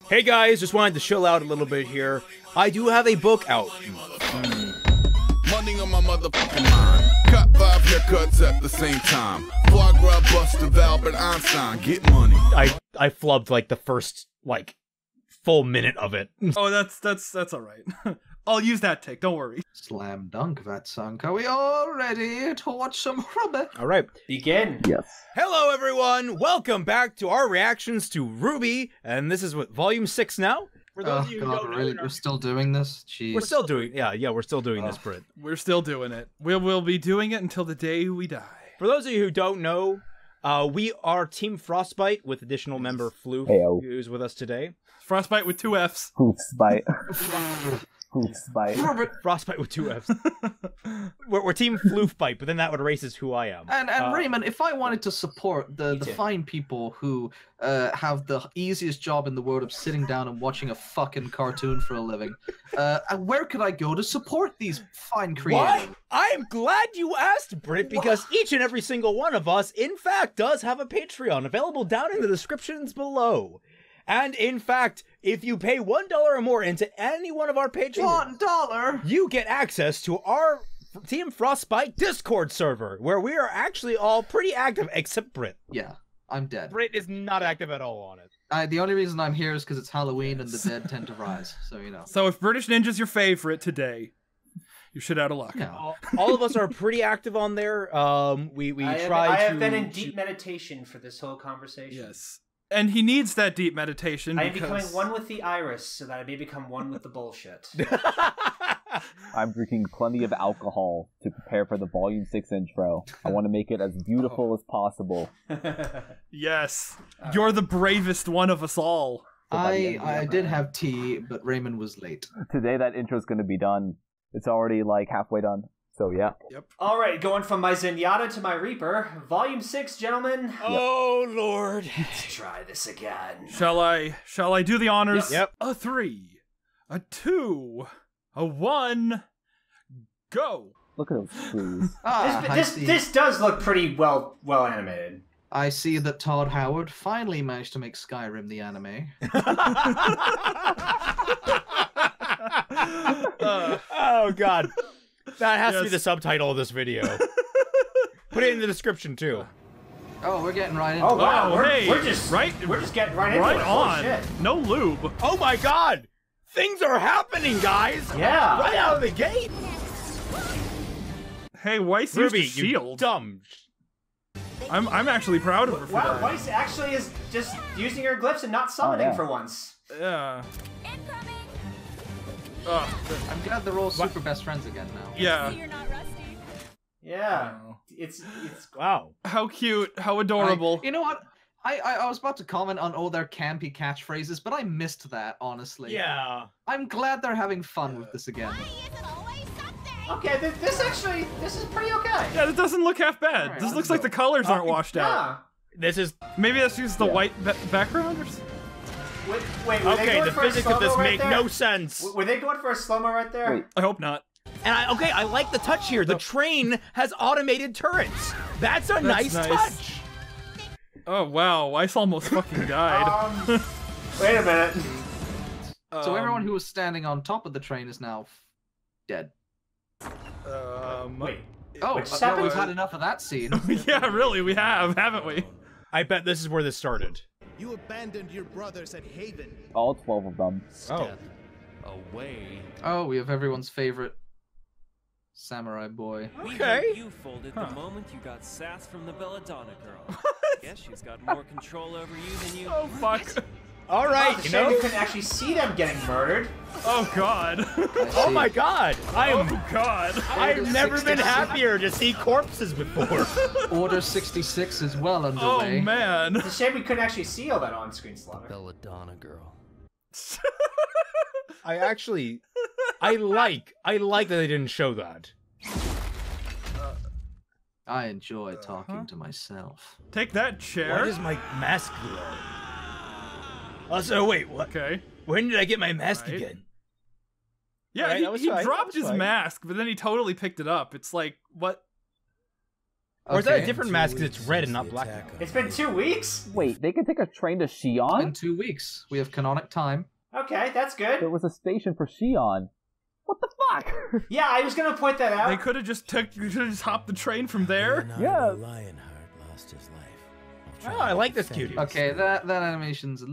Hey guys, just wanted to chill out a little bit here. I do have a book out. Money on my motherfucking mind. Cut 5 haircuts at the same time. Foie gras bust of Albert Einstein. Get money. I flubbed like the first full minute of it. Oh, that's all right. I'll use that take. Don't worry. Slam dunk, Vatsank. Are we all ready to watch some RWBY? All right. Begin. Yes. Hello everyone. Welcome back to our reactions to RWBY, and this is what Volume 6 now. For those of you who don't know, really? We're still doing this? Jeez. we're still doing we're still doing this, Brit. We're still doing it. We'll be doing it until the day we die. For those of you who don't know, we are Team Frostbite with additional member Floof, Heyo. who's with us today. Frostbite with 2 Fs. Hoofspite. Hoofspite. Frostbite with 2 Fs. we're Team Floofbite, but then that would erases who I am. And Raymond, if I wanted to support the fine people who have the easiest job in the world of sitting down and watching a fucking cartoon for a living, where could I go to support these fine creators? What? I am glad you asked, Britt, because each and every single one of us, in fact, does have a Patreon available down in the descriptions below. And in fact, if you pay $1 or more into any one of our patrons, $1, you get access to our Team Frostbite Discord server, where we are actually all pretty active, except Brit. Yeah, I'm dead. Brit is not active at all on it. The only reason I'm here is because it's Halloween and the dead tend to rise, so you know. So if British Ninja's your favorite today, you're shit out of luck. No. All of us are pretty active on there. I have been in deep meditation for this whole conversation. Yes. And he needs that deep meditation. I am becoming one with the iris so that I may become one with the bullshit. I'm drinking plenty of alcohol to prepare for the Volume 6 intro. I want to make it as beautiful as possible. Yes. You're the bravest one of us all. I did have tea, but Raymond was late. Today that intro's going to be done. It's already like halfway done. So yeah. Yep. All right, going from my Zenyatta to my Reaper. Volume 6, gentlemen. Oh, Lord. Let's try this again. Shall I do the honors? Yep. A 3, a 2, a 1, go. Look at those trees. This does look pretty well animated. I see that Todd Howard finally managed to make Skyrim the anime. Oh, God. That has to be the subtitle of this video. Put it in the description, too. Oh, we're getting right into Oh, it. wow. Hey, We're just getting right into Right it. on. Shit. No lube. Oh, my God. Things are happening, guys. Yeah. Right out of the gate. Hey, Weiss used a RWBY, you shield. dumb. I'm actually proud of her for Wow, that. Weiss actually is just using her glyphs and not summoning yeah. for once. Yeah. I'm glad they're all super best friends again now. Yeah. You're not rusty. Yeah. Oh. It's Wow. How cute. How adorable. You know what? I was about to comment on all their campy catchphrases, but I missed that, honestly. Yeah. I'm glad they're having fun with this again. okay. This is pretty okay. Yeah, it doesn't look half bad. Alright, This let's looks like go. the colors aren't washed out. Yeah. This is... Maybe that's just the white background or something? Wait, were they Okay, going the for a physics of this slow-mo right make there? no sense. Were they going for a slow-mo right there? Wait. I hope not. And I like the touch here. The train has automated turrets. That's a nice touch. Oh, wow. Weiss almost fucking died. Wait a minute. So everyone who was standing on top of the train is now dead. Wait. Oh, Which well, happened? we've had enough of that scene. Yeah, really, we have, haven't we? I bet this is where this started. You abandoned your brothers at Haven. All 12 of them. Step away. Oh, we have everyone's favorite samurai boy. Okay. You folded the moment you got sass from the Belladonna girl. Guess she's got more control over you than you. Oh, fuck. All right, It's a you shame know. you couldn't actually see them getting murdered. Oh, God. Oh my God. Oh, God. I've never been 66. happier to see corpses before. Order 66 is well Oh, underway. man. It's a shame we couldn't actually see all that on-screen slaughter. Belladonna girl. I like that they didn't show that. I enjoy talking to myself. Take that Why chair. does my mask glow? Also, wait, what? Okay. When did I get my mask Right. again? Yeah, Right, that was he fine, that dropped was his fine. mask, but then he totally picked it up. It's like, what? Or is that a Okay. different mask because it's red and not black now? It's been 2 weeks? Wait, they can take a train to In Xi'an? 2 weeks, we have canonic time. Okay, that's good. There was a station for Xi'an. What the fuck? Yeah, I was gonna point that out. They could have just hopped the train from there. Yeah. Lionheart lost his life. Oh, I like this cutie. Okay, that animation's.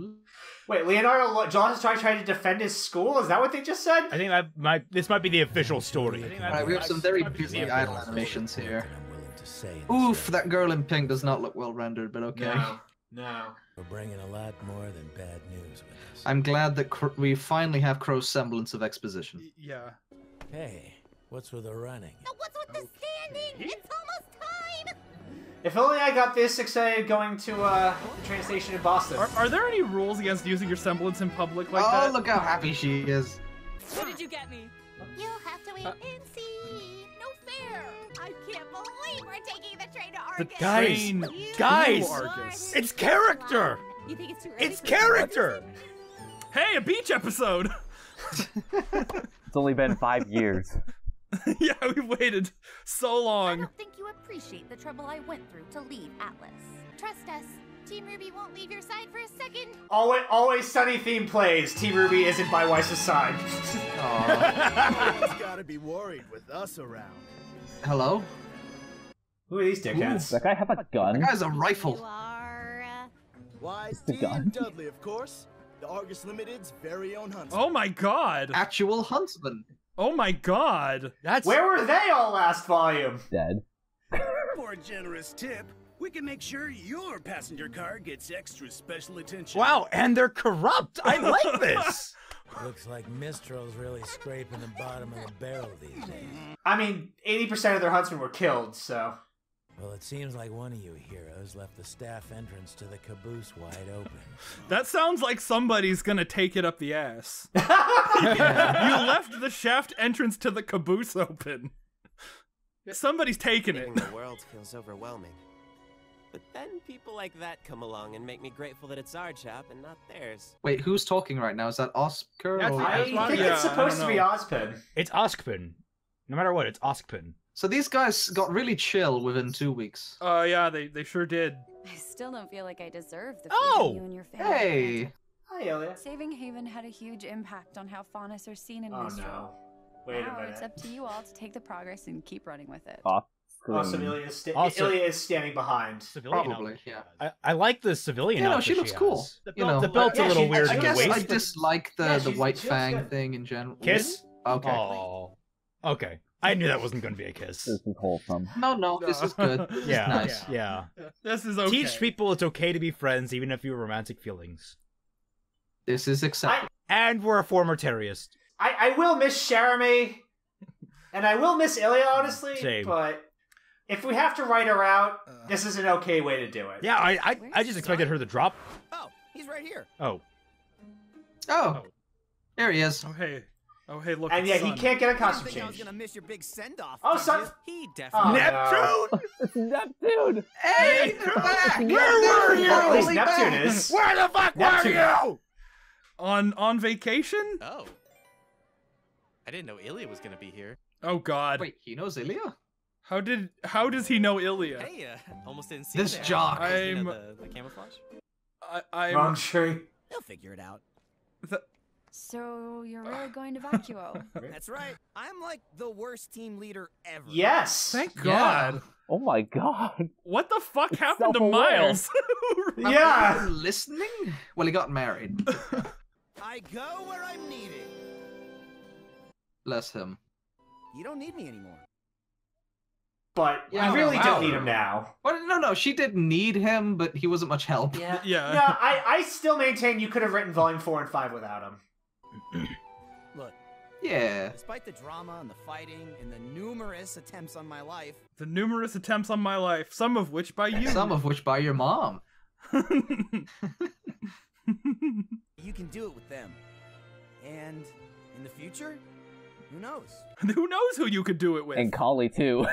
Wait, Leonardo John is trying to defend his school? Is that what they just said? I think this might be the official story. Alright, we have some very busy idle animations here. Oof, that girl in pink does not look well rendered, but okay. No. We're bringing a lot more than bad news with us. I'm glad that we finally have Crow's semblance of exposition. Yeah. Hey, what's with the running? What's with the standing? It's almost time! If only I got this excited going to the train station in Boston. Are there any rules against using your semblance in public like Oh, that? look how happy she is. What did you get me? You'll have to wait and see. No fair! I can't believe we're taking the train to Argus! Guys, Argus. it's character! You think it's too early? It's character! Hey, a beach episode! It's only been 5 years. Yeah, we've waited so I long. don't think you appreciate the trouble I went through to leave Atlas. Trust us, Team RWBY won't leave your side for a second. Always Sunny theme plays. Team RWBY isn't by Weiss's side. He's gotta be worried with us around. Hello? Who are these dickheads? That guy have a gun? That guy's a You rifle. are, Why, the gun. Dudley, of course. The Argus Limited's very own huntsman. Oh my god. Actual huntsman. Oh my god. That's Where were they all last volume? Dead. For a generous tip, we can make sure your passenger car gets extra special attention. wow, and they're corrupt. I like this. Looks like Mistral's really scraping the bottom of the barrel these days. I mean, 80% of their huntsmen were killed, so. Well, it seems like one of you heroes left the staff entrance to the caboose wide open. That sounds like somebody's gonna take it up the ass. You left the shaft entrance to the caboose open. Somebody's taking it. Leaving the world feels overwhelming. But then people like that come along and make me grateful that it's our job and not theirs. Wait, who's talking right now? Is that Oscar? That's- or- I think yeah, it's supposed I to don't be know. Ozpin. It's Oskpin. No matter what, it's Oskpin. So these guys got really chill within 2 weeks. Yeah, they sure did. I still don't feel like I deserve the Oh! freedom you and your family Hey! granted. Hi, Ilya. Saving Haven had a huge impact on how Faunus are seen in Oh Mistral. no. Wait a Now minute. it's up to you all to take the progress and keep running with it. Also, Ilya is standing behind. Civilian Probably, outfit. yeah. I like the civilian Yeah, no, outfit she looks cool. has. The You belt, know. the belt's Yeah, a little she- weird I in the I guess waist. I dislike the, Yeah, the she white looks fang good. thing in general. Kiss? Okay. Oh. Okay. I knew that wasn't going to be a kiss. This is wholesome. No, this is good. This Yeah, is nice. yeah. This is okay. Teach people it's okay to be friends even if you have romantic feelings. This is acceptable. And we're a former terrorist. I will miss Jeremy, and I will miss Ilya, honestly. Same. But if we have to write her out, this is an okay way to do it. Yeah, I just expected her to drop. Oh, he's right here. Oh. Oh, there he is. Oh hey, look. And it's yeah, he Sun. can't get a I costume didn't think I was change. gonna miss your big send-off. Oh, did Sun. you? He Oh, definitely. Neptune! It's Neptune! Hey, they're back! Where were you? At least Neptune is. Where the fuck Neptune. were you? On vacation? Oh. I didn't know Ilya was gonna be here. Oh god. Wait, he knows Ilya? How does he know Ilya? Hey, almost didn't see This you there. jock. You know, I'm- the camouflage. I'm Wrong tree. He'll figure it out. So you're really going to Vacuo? That's right. I'm like the worst team leader ever. Yes. Thank Yeah. God. Oh my god. What the fuck happened to self-aware. Miles? Yeah. Listening? Well, he got married. I go where I'm needed. Bless him. You don't need me anymore. But Yeah, I really wow. don't need him now. Well, no, she didn't need him, but he wasn't much help. Yeah. Yeah. No, I still maintain you could have written volume 4 and 5 without him. Look, Yeah. despite the drama and the fighting and the numerous attempts on my life, The numerous attempts on my life, some of which by you. Some of which by your mom. you can do it with them. And in the future, who knows? Who knows who you could do it with? And Collie too.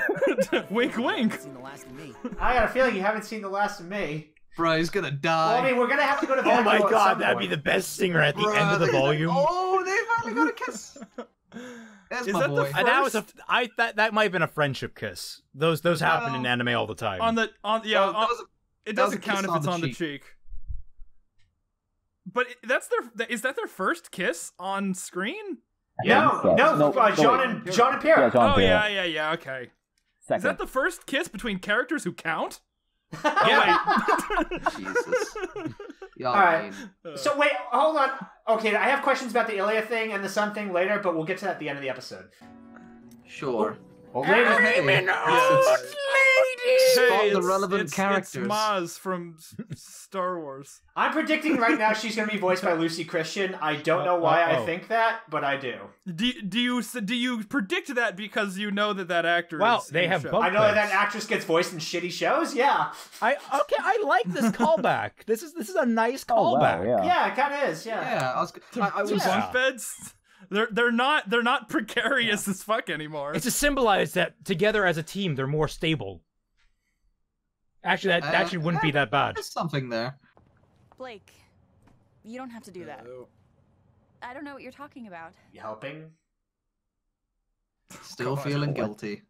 Wink, wink. Seen the last of me. I got a feeling you haven't seen the last of me. Bro, he's gonna die. Well, I mean, we're gonna have to go to Oh my Vancouver at god, some that'd be point. the best singer at the Bruh, end of the they- volume. Oh, they finally got a kiss. That's Is my that boy. the first? And that might have been a friendship kiss. Those happen in anime all the time. It doesn't count if it's on the cheek. But is that their first kiss on screen? No, John and Pierre. Yeah, okay. Second. Is that the first kiss between characters who count? Jesus. All right. So wait, hold on. Okay, I have questions about the Ilya thing and the sun thing later, but we'll get to that at the end of the episode. Sure. Well, later. Spot the relevant characters. It's Maz from Star Wars. I'm predicting right now she's going to be voiced by Lucy Christian. I don't know why I think that, but I do. Do you predict that because you know that actor? Well, is they have show? both. I know that actress gets voiced in shitty shows. Yeah. I like this callback. This is a nice callback. Yeah, it kind of is. Yeah. Yeah. I was bunk beds. They're not precarious as fuck anymore. It's to symbolize that together as a team, they're more stable. Actually, that actually wouldn't be that bad. There's something there. Blake, you don't have to do that. I don't know what you're talking about. You helping? Still feeling guilty.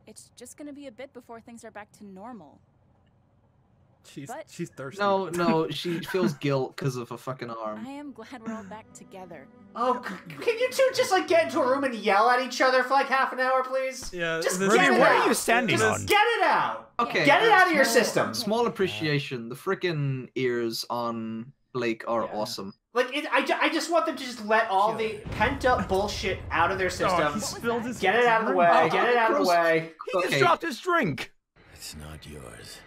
It's just gonna be a bit before things are back to normal. She's thirsty. No, she feels guilt because of a fucking arm. I am glad we're all back together. Oh, can you two just like get into a room and yell at each other for like half an hour, please? Yeah. Just Ruby, get it what out. are you standing Just on? get it out. Okay. Get it out of your system. Small appreciation. The freaking ears on Blake are awesome. Like, I just want them to just let all the pent-up bullshit out of their system. Get it out of the way. Get it out of the way. He just dropped his drink. It's not yours.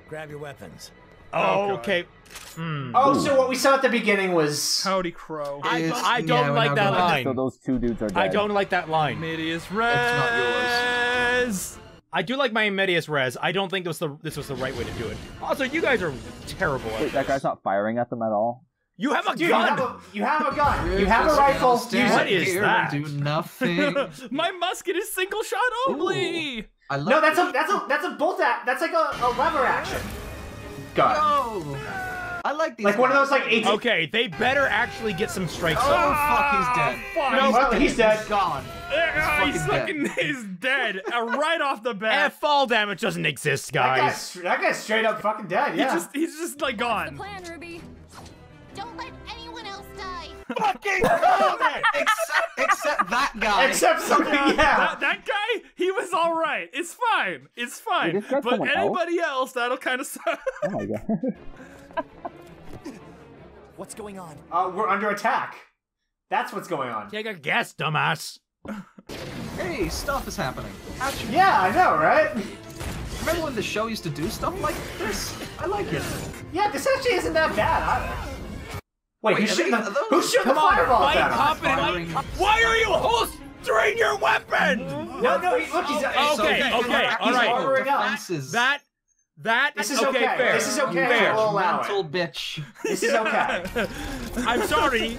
Grab your weapons. Oh, okay. Oh, so what we saw at the beginning was Howdy Crow. I don't like that line. So those two dudes are dead. I don't like that line. Medias res. That's not yours. I do like my Medias res. I don't think this was the right way to do it. Also, you guys are terrible at Wait, that guy's not firing at them at all? You have a Dude, gun! You have a gun. You have a rifle. Use What it. is that? Do nothing. My musket is single shot only. No, that's a bolt act. That's like a lever action gun. No. I like these. Like one of those like 18. Okay, they better actually get some strikes Oh on. fuck, he's dead. No, well, he's dead. Gone. He's dead right off the bat. Fall damage doesn't exist, guys. That guy's straight up fucking dead. Yeah. He's just like gone. What's the plan, Ruby? Don't let anyone else die. Fucking called it! Except that guy. Except something. Yeah. That guy, he was all right. It's fine. It's fine. Wait, is that But someone anybody else, that'll kind of suck. Oh my god. What's going on? We're under attack. That's what's going on. Take a guess, dumbass. Hey, stuff is happening. Yeah, I know, right? Remember when the show used to do stuff like this? I like it. Yeah, this actually isn't that bad either. Wait, who's shooting the Come on, fireballs fight at him? confidently. Why are you holstering your weapon? No, look, he's Okay, all right. armoring up. That This is okay. okay. Fair. This is okay. Fair. We'll allow it. Mental bitch. This is okay. I'm sorry,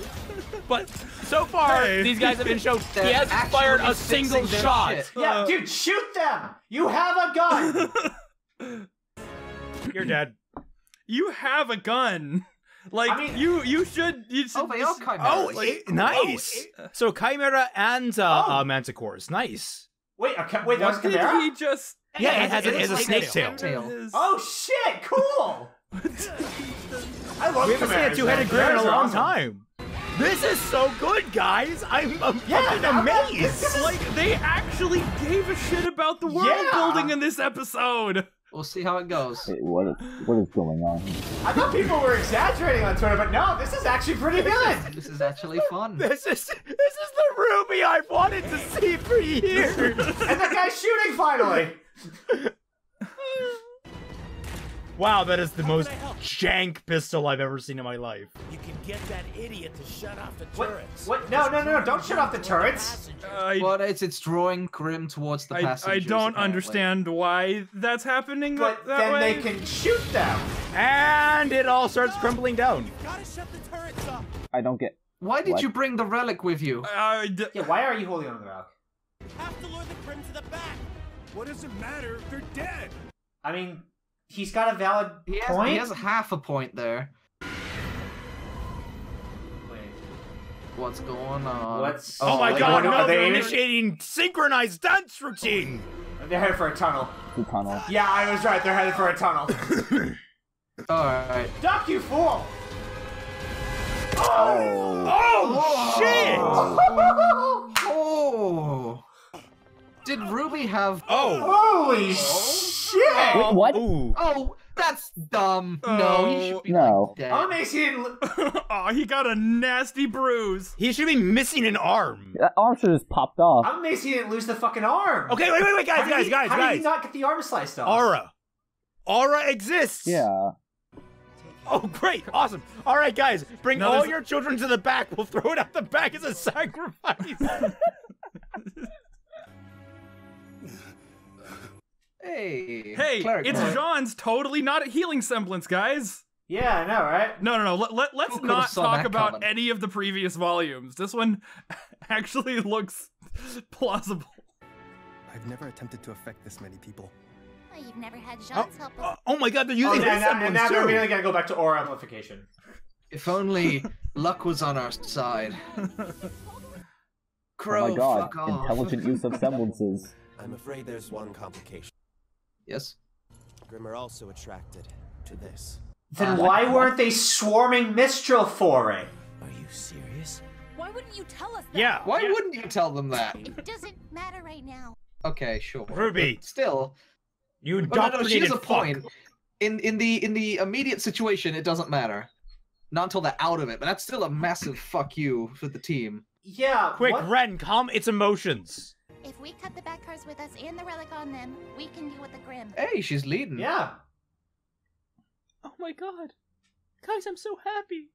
but so far these guys have been shown he hasn't fired a single shot. Yeah, dude, shoot them! You have a gun! You're dead. You have a gun. Like, I mean, you should. Oh, they are Chimera. Oh, nice. So Chimera and Manticores. Nice. Wait, that was What did Chimera? he just? Yeah, it has a snake tail. Oh shit, cool! I love We haven't seen a two-headed griffin in a long time. This is so good, guys. I'm fucking amazed. Like, they actually gave a shit about the world building in this episode. We'll see how it goes. Wait, what is going on? I thought people were exaggerating on Twitter, but no, this is actually pretty good. This is actually fun. This is the Ruby I've wanted to see for years. And the guy's shooting finally. Wow, that is the most jank pistol I've ever seen in my life. You can get that idiot to shut off the turrets. What? No, don't shut off the turrets. Well, it's drawing Grim towards the passengers. I don't apparently. understand why that's happening But that then way. they can shoot them. And it all starts crumbling down. Gotta shut the turrets up. I don't get. Why did What? you bring the relic with you? Yeah, why are you holding on to the rock? Have to lure the Grim to the back. What does it matter? They're dead. I mean, he's got a valid He point. has half a point there. Wait. What's going on? What's... Oh my like, god, what- no, are they're they initiating synchronized dance routine! They're headed for a tunnel. The tunnel. Yeah, I was right. They're headed for a tunnel. Alright. Duck, you fool! Oh, shit! Oh! Did RWBY have... Holy shit! Wait, what? Ooh. Oh, that's dumb. No, he should be No. dead. I'm amazed he didn't... Oh, he got a nasty bruise. He should be missing an arm. That arm should have just popped off. I'm amazed he didn't lose the fucking arm. Okay, wait, guys, How did he not get the arm sliced off? Aura exists. Yeah. Oh, great, awesome. All right, guys, bring No, all there's- your children to the back. We'll throw it out the back as a sacrifice. Hey. Hey, Cleric it's boy. Jean's totally not a healing semblance, guys. Yeah, I know, right? No. Let's Who could've not saw talk that about coming? any of the previous volumes. This one actually looks plausible. I've never attempted to affect this many people. Oh, you've never had Jean's help. Oh my god, they're using his and now semblance they're too. immediately gonna go back to aura amplification. If only luck was on our side. Crow, Oh my god. fuck off. Intelligent use of semblances. I'm afraid there's one complication. Yes? Grim are also attracted to this. Then why weren't they swarming Mistral for it? Are you serious? Why wouldn't you tell us that? Yeah. Why wouldn't you tell them that? It doesn't matter right now. Okay, sure. RWBY. But still, You but no, she indoctrinated has a fuck. point. In the immediate situation, it doesn't matter. Not until they're out of it, but that's still a massive fuck you for the team. Yeah. Quick, what? Ren, calm its emotions. If we cut the back cars with us and the relic on them, we can deal with the Grim. Hey, she's leading. Yeah. Oh my god. Guys, I'm so happy.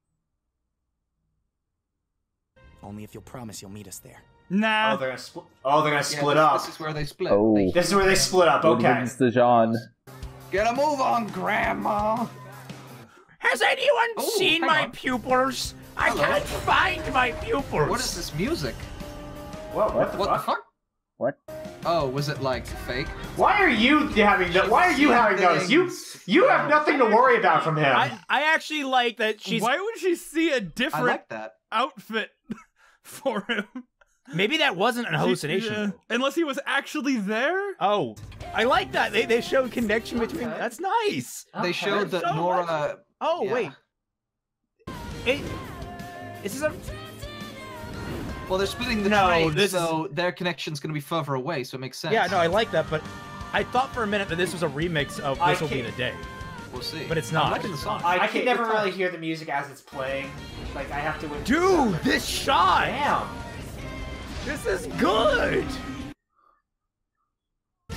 Only if you'll promise you'll meet us there. Nah. Oh, they're gonna split. Oh, they're gonna split up. This is where they split. Oh. This is where they split up. What Okay. happens to Jean? Get a move on, Grandma. Has anyone Oh, seen hang my on. pupils? I Hello. can't find my pupils. What is this music? Whoa, what the fuck? What? Oh, was it like fake? Why are you having those? You have nothing to worry about from him. I actually like that she's. Why would she see a I different like that. outfit for him? Maybe that wasn't an hallucination. Yeah. Unless he was actually there? Oh, I like that. They showed connection between. That's nice. They showed that So Nora. Oh Yeah. wait. Is this a? Well, they're splitting the No, train, this so their connection's going to be further away, so it makes sense. Yeah, no, I like that, but I thought for a minute that this was a remix of I This Will Be can't- the Day. We'll see. But it's I'm not. liking the song. I can never really hear the music as it's playing. Like I have to. Dude, this shot! Damn. This is good!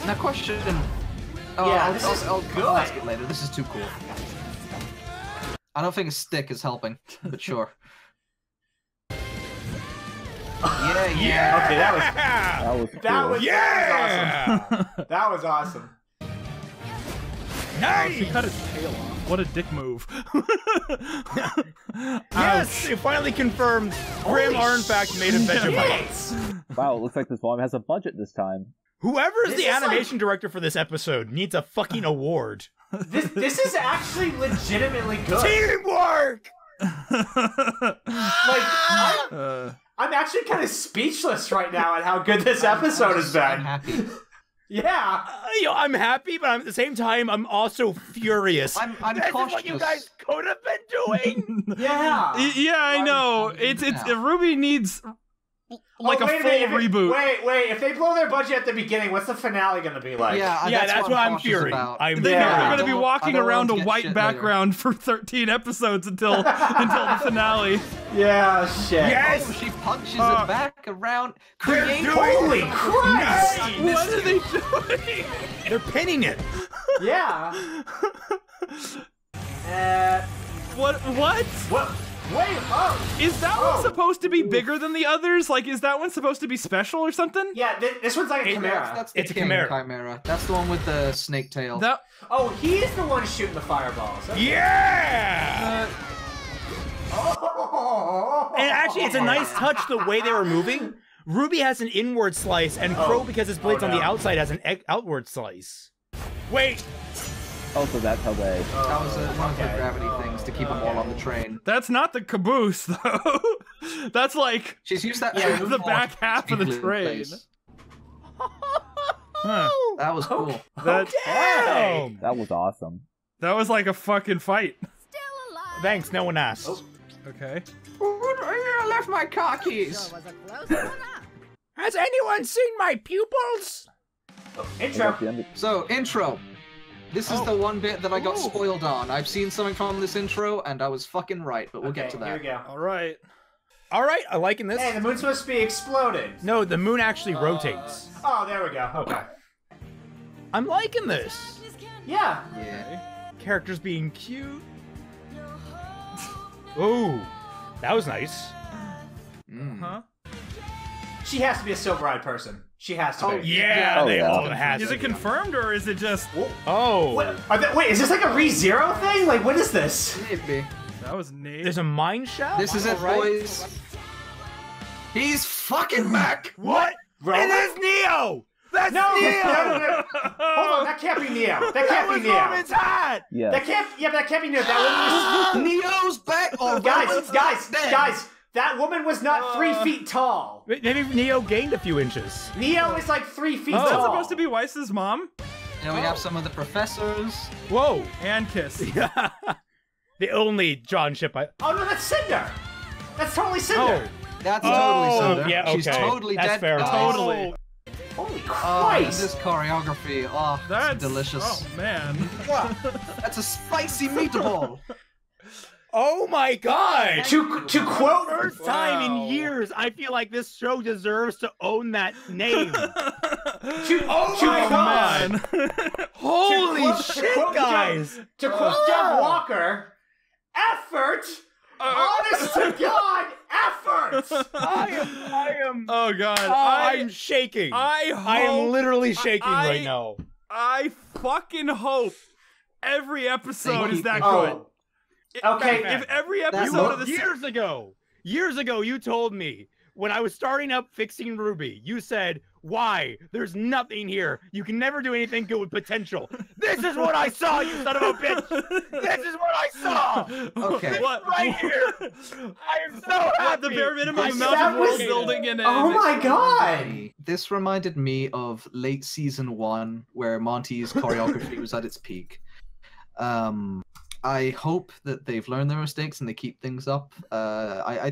Now, question. Oh, Yeah, this is I'll good. ask it later. This is too cool. I don't think a stick is helping, but sure. Yeah. Okay, that was That was cool. that was awesome. That was awesome. Nice! She cut his tail off. What a dick move. Yes, it finally confirmed Grim are in fact made of Vegemite. Wow, it looks like this volume has a budget this time. Whoever is This the is animation director for this episode needs a fucking award. This is actually legitimately good. Teamwork! Like I'm actually kind of speechless right now at how good this episode has I'm been. happy. Yeah. I'm happy, but at the same time, I'm also furious. I'm This is cautious. what you guys could have been doing. Yeah. Yeah, I know. It's RWBY needs like a wait full minute, reboot. Wait. If they blow their budget at the beginning, what's the finale gonna be like? Yeah, that's what why I'm cautious furious. about. I'm They know Yeah. they're I going to be don't- walking I don't around a want to get white shit background for 13 episodes until the finale. Yeah, shit. Yes! Oh, she punches it back around. Create. Holy Christ! What are they doing? They're pinning it. Yeah. What? What? Wait, oh! Is that one supposed to be bigger than the others? Like, is that one supposed to be special or something? Yeah, this one's like a chimera. That's the It's a king chimera. That's the one with the snake tail. That Oh, he's the one shooting the fireballs. Okay. Yeah! Oh. And actually, it's a nice touch the way they were moving. RWBY has an inward slice, and Crow, because his blade's on the outside, has an outward slice. Wait! Oh, so that's how they... That was one of the gravity things to keep them all on the train. That's not the caboose, though. That's like she's used that. the back half of the train. Huh. That was cool. That was awesome. That was like a fucking fight. Thanks, no one asked. Oh. Okay. I left my car keys. Has anyone seen my pupils? Oh, intro. So, intro. This is the one bit that I got spoiled on. I've seen something from this intro, and I was fucking right, but we'll get to that. Here we go. All right. All right, I'm liking this. Hey, the moon's supposed to be exploded. No, the moon actually rotates. Oh, there we go. Okay. I'm liking this. Yeah. Characters being cute. Ooh, that was nice. Huh? She has to be a silver-eyed person. She has to be. Yeah, they all have. Is it confirmed or is it just? Oh. Wait, is this like a ReZero thing? Like, what is this? Maybe. That was neat. There's a mine shaft. This is it, boys. He's fucking back. What? Roman? It is Neo. That's No, Neo. no. Hold on, that can't be Neo. That can't be Neo. Roman's hat. Yeah. That can't. Yeah, but that can't be Neo. That woman was. Neo's back. Oh, guys. That woman was not 3 feet tall. Maybe Neo gained a few inches. Neo is like 3 feet Is that tall. supposed to be Weiss's mom? And we have some of the professors. Whoa. And Kiss. The only John ship I. Oh no, that's Cinder. That's totally Cinder. That's totally Cinder. Yeah, okay. She's totally That's dead. fair. Guys. Totally. Holy And Christ. this choreography. Oh, That's delicious. Oh man. That's a spicy meatball. Oh my God! To quote, First time in years, I feel like this show deserves to own that name. oh my God! Holy shit, guys! To quote Jeff Walker, effort. Honest to God, effort. I am. Oh God. I'm shaking. I am literally shaking right now. I fucking hope every episode is that Oh. good. Okay, If every episode of the Years ago, you told me when I was starting up fixing RWBY, you said, "Why? There's nothing here. You can never do anything good with potential." This is what I saw, you son of a bitch. This is what I saw. Okay. What? Right here. I am so happy. The bare minimum This- amount that of world was- building and Oh my God. This reminded me of late season 1, where Monty's choreography was at its peak. I hope that they've learned their mistakes and they keep things up. I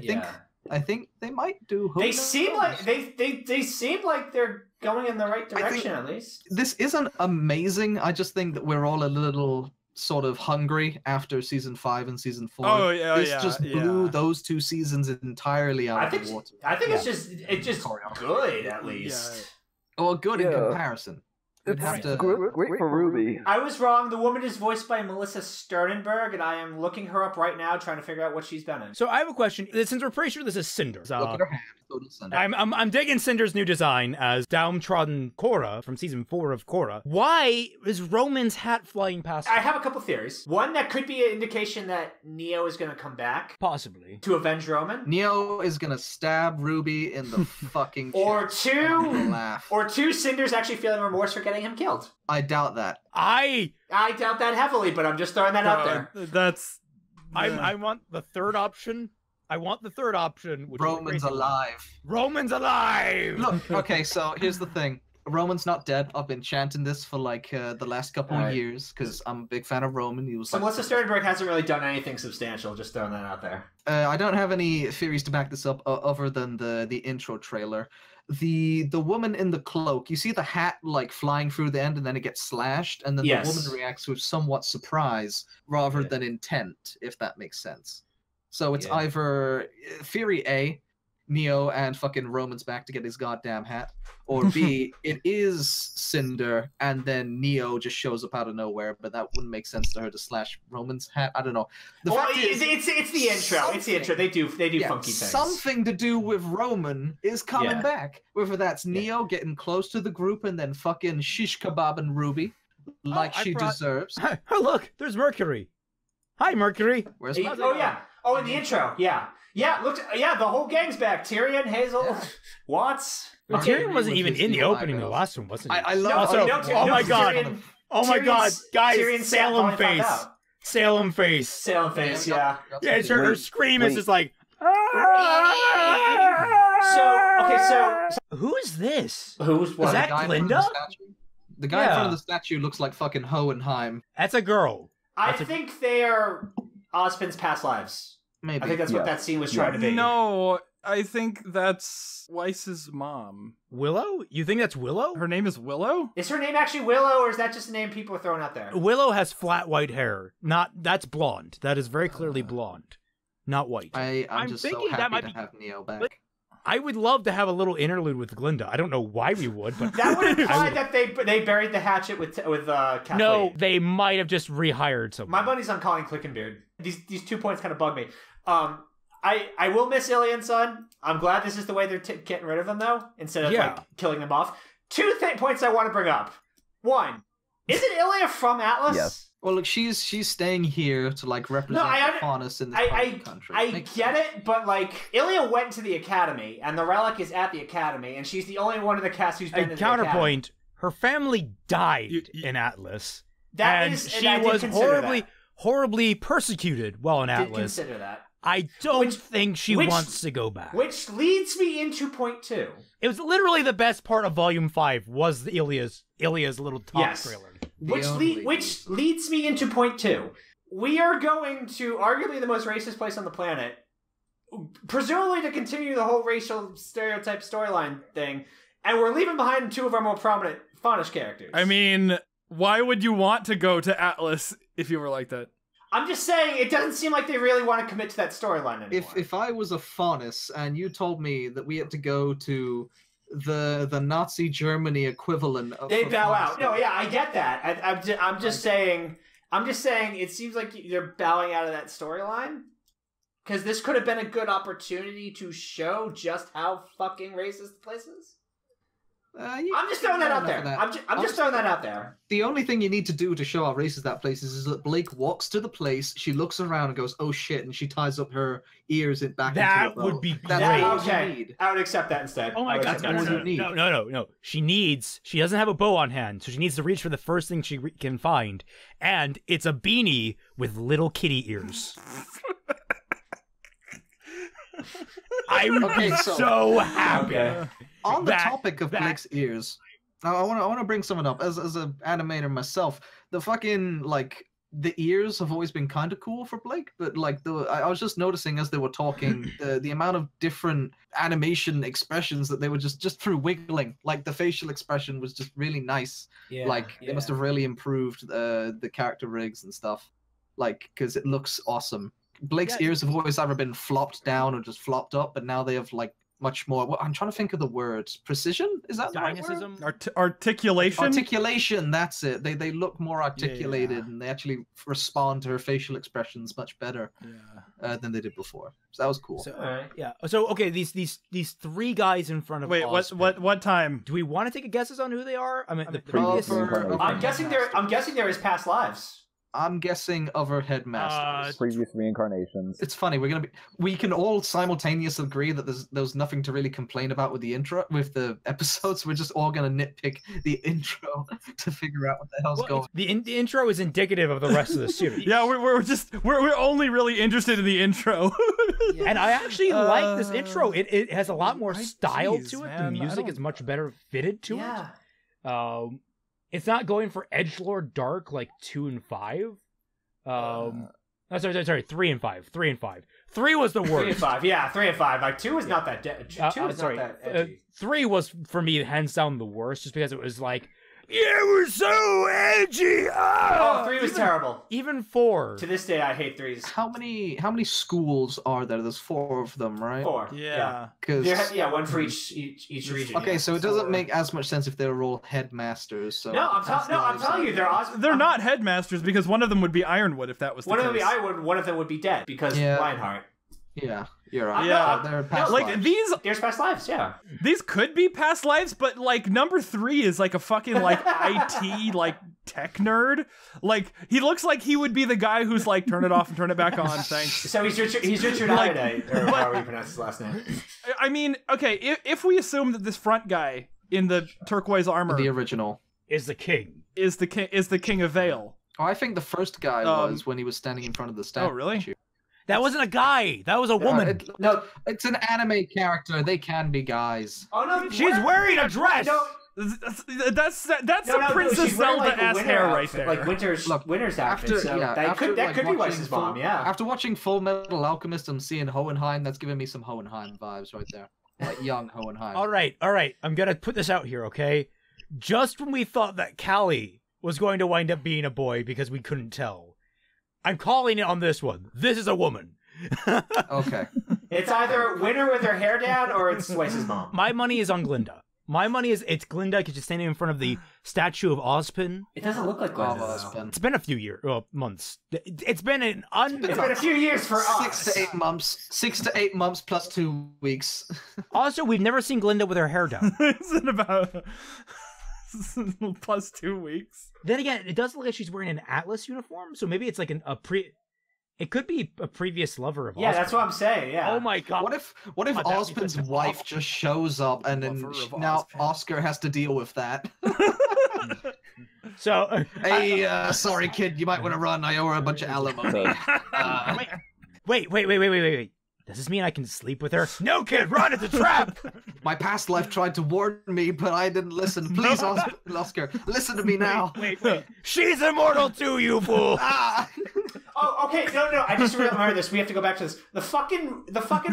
think they might do. They seem like they seem like they're going in the right direction at least. This isn't amazing. I just think that we're all a little sort of hungry after season 5 and season 4. Oh, yeah, this yeah, just blew those 2 seasons entirely out of the water. I think it's just good at least. Well, good in comparison. We'd have to... Great for RWBY. I was wrong. The woman is voiced by Melissa Sternenberg, and I am looking her up right now, trying to figure out what she's been in. So I have a question. Since we're pretty sure this is Cinder, Look at her hand. Total Cinder. I'm digging Cinder's new design as downtrodden Korra from season 4 of Korra. Why is Roman's hat flying past? I have a couple theories. One, that could be an indication that Neo is going to come back. Possibly. To avenge Roman. Neo is gonna stab RWBY in the fucking Or chest. two, or two, Cinder's actually feeling remorse for getting him killed. I doubt that. I doubt that heavily, but I'm just throwing that out there. That's. I want the third option. I want the third option. Which Roman's alive. Roman's alive! Look, okay, so here's the thing. Roman's not dead. I've been chanting this for like the last couple of years because I'm a big fan of Roman. He was So Melissa Sternberg hasn't really done anything substantial, just throwing that out there. I don't have any theories to back this up other than the intro trailer. The woman in the cloak, you see the hat like flying through the end and then it gets slashed, and then the woman reacts with somewhat surprise rather than intent, if that makes sense. So it's either theory A, Neo and fucking Roman's back to get his goddamn hat, or B, it is Cinder and then Neo just shows up out of nowhere, but that wouldn't make sense to her to slash Roman's hat. I don't know. The fact is, it's the intro. It's the intro. They do funky things. Something to do with Roman is coming back. Whether that's Neo getting close to the group and then fucking shish kebab and RWBY like she deserves. Oh, look, there's Mercury. Hi, Mercury. Where's Mercury? Oh yeah. Oh, in the intro. Yeah. Yeah. Look. Yeah. The whole gang's back. Tyrion, Hazel, Watts. Tyrion wasn't even in the opening of the last one, wasn't he? I love. Oh my god! Oh my god, guys! Tyrion's Salem face. Salem face. Salem face. Yeah. Yeah. Her scream is just like, So who is this? Who's what? Is that Glinda? The guy in front of the statue looks like fucking Hohenheim. That's a girl. I think they are Ozpin's past lives. Maybe. I think that's what that scene was trying to be. No, I think that's Weiss's mom. Willow? You think that's Willow? Her name is Willow? Is her name actually Willow, or is that just a name people are throwing out there? Willow has flat white hair. That's blonde. That is very clearly blonde, not white. I'm just so happy to have Neo back. I would love to have a little interlude with Glinda. I don't know why we would, but that would imply that they buried the hatchet with Kathleen. No, they might have just rehired someone. My money's on Colin Clickenbeard. These 2 points kind of bug me. I will miss Ilya and Son. I'm glad this is the way they're getting rid of them, though, instead of like killing them off. 2 points I want to bring up. 1, isn't Ilya from Atlas? Yes. Well, look, she's staying here to like represent the faunus in this part of the country. I get it, but like Ilya went to the academy, and the relic is at the academy, and she's the only one in the cast who's been. Counterpoint: her family died in Atlas, she I was horribly persecuted while in Atlas. Did consider that. I don't think she wants to go back. Which leads me into point 2. It was literally the best part of Volume 5 was the Ilya's little talk trailer. Which leads me into point 2. We are going to arguably the most racist place on the planet, presumably to continue the whole racial stereotype storyline thing, and we're leaving behind 2 of our more prominent faunish characters. I mean, why would you want to go to Atlas if you were like that? I'm just saying, it doesn't seem like they really want to commit to that storyline anymore. If I was a faunus and you told me that we had to go to the Nazi Germany equivalent of they bow out. No, yeah, I get that. I'm just saying it seems like they're bowing out of that storyline. Because this could have been a good opportunity to show just how fucking racist the place is. I'm just throwing that out there. I'm just throwing that out there. The only thing you need to do to show how racist that place is that Blake walks to the place, she looks around and goes, "Oh shit," and she ties up her ears back into a bow. That would be great. That's all you need. I would accept that instead. Oh my god, that's what you need. No. She doesn't have a bow on hand, so she needs to reach for the first thing she can find, and it's a beanie with little kitty ears. I would be so happy. Okay. On the topic of Blake's ears, now I want to bring someone up as an animator myself. The fucking the ears have always been kind of cool for Blake, but I was just noticing as they were talking the amount of different animation expressions that they were just through wiggling. Like the facial expression was just really nice. Yeah, they must have really improved the character rigs and stuff. Because it looks awesome. Blake's ears have always either been flopped down or just flopped up, but now they have much more. Well, I'm trying to think of the words. Precision? Is that the right word? Articulation? Articulation, that's it. They look more articulated and they actually respond to her facial expressions much better than they did before. So that was cool. So okay, these 3 guys in front of Wait, what time? Do we want to take a guesses on who they are? I mean, the previous. I'm guessing they're his past lives. I'm guessing other headmasters. Previous reincarnations. It's funny. We can all simultaneously agree that there's nothing to really complain about with the episodes. We're just all gonna nitpick the intro to figure out what the hell's going. The intro is indicative of the rest of the series. Yeah, we're only really interested in the intro. And I actually like this intro. It has a lot more style to it. Man, the music is much better fitted to it. It's not going for edgelord dark like 2 and 5. Sorry, 3 and 5. 3 and 5. 3 was the worst. 3 and 5, yeah, 3 and 5. 2 is not that. 2 is not that edgy. 3 was for me hands down the worst, just because it was it was so edgy. Oh, 3 was terrible. Even 4. To this day, I hate 3s. How many schools are there? There's 4 of them, right? 4. Yeah. One for each region. Okay, so it doesn't make as much sense if they were all headmasters. So no, I'm telling you, they're not headmasters because one of them would be Ironwood if that was the case. One of them would be Ironwood, one of them would be dead because Lionheart. Yeah, you're right. Yeah, they're past lives. There's past lives. Yeah, these could be past lives, but number 3 is a fucking IT tech nerd. He looks like he would be the guy who's turn it off and turn it back on. Thanks. So he's Richard Holiday, or however you pronounce his last name. I mean, okay, if we assume that this front guy in the turquoise armor, the original, is the king, is the king of Vale. Oh, I think the first guy was when he was standing in front of the statue. Oh, really? That wasn't a guy. That was a woman. No, it's an anime character. They can be guys. Oh no, she's wearing a dress. No, that's some Princess Zelda-ass hair right there. Like winter's outfit. That could be Weiss's mom. Yeah. After watching Full Metal Alchemist and seeing Hohenheim, that's giving me some Hohenheim vibes right there. Like young Hohenheim. All right. I'm gonna put this out here, okay? Just when we thought that Callie was going to wind up being a boy because we couldn't tell, I'm calling it on this one. This is a woman. Okay. It's either Winter with her hair down or it's Weiss's mom. My money is on Glinda. My money is it's Glinda because she's standing in front of the statue of Ozpin. It doesn't look like Glinda. It's been a few months. It's been it's been a few years for us. 6 to 8 months. 6 to 8 months plus 2 weeks. Also, we've never seen Glinda with her hair down. Is it about plus 2 weeks? Then again, it does look like she's wearing an Atlas uniform, so maybe it's like It could be a previous lover of Ozpin. Yeah, that's what I'm saying. Yeah. Oh my god. What if Ozpin's wife just shows up and then now Oscar has to deal with that? So, hey, sorry kid, you might want to run. I owe her a bunch of alimony. Wait. Does this mean I can sleep with her? No, kid, run! It's a trap! My past life tried to warn me, but I didn't listen. Please, Oscar, listen to me now. Wait. She's immortal too, you fool! Oh, okay. No. I just remember this. We have to go back to this. The fucking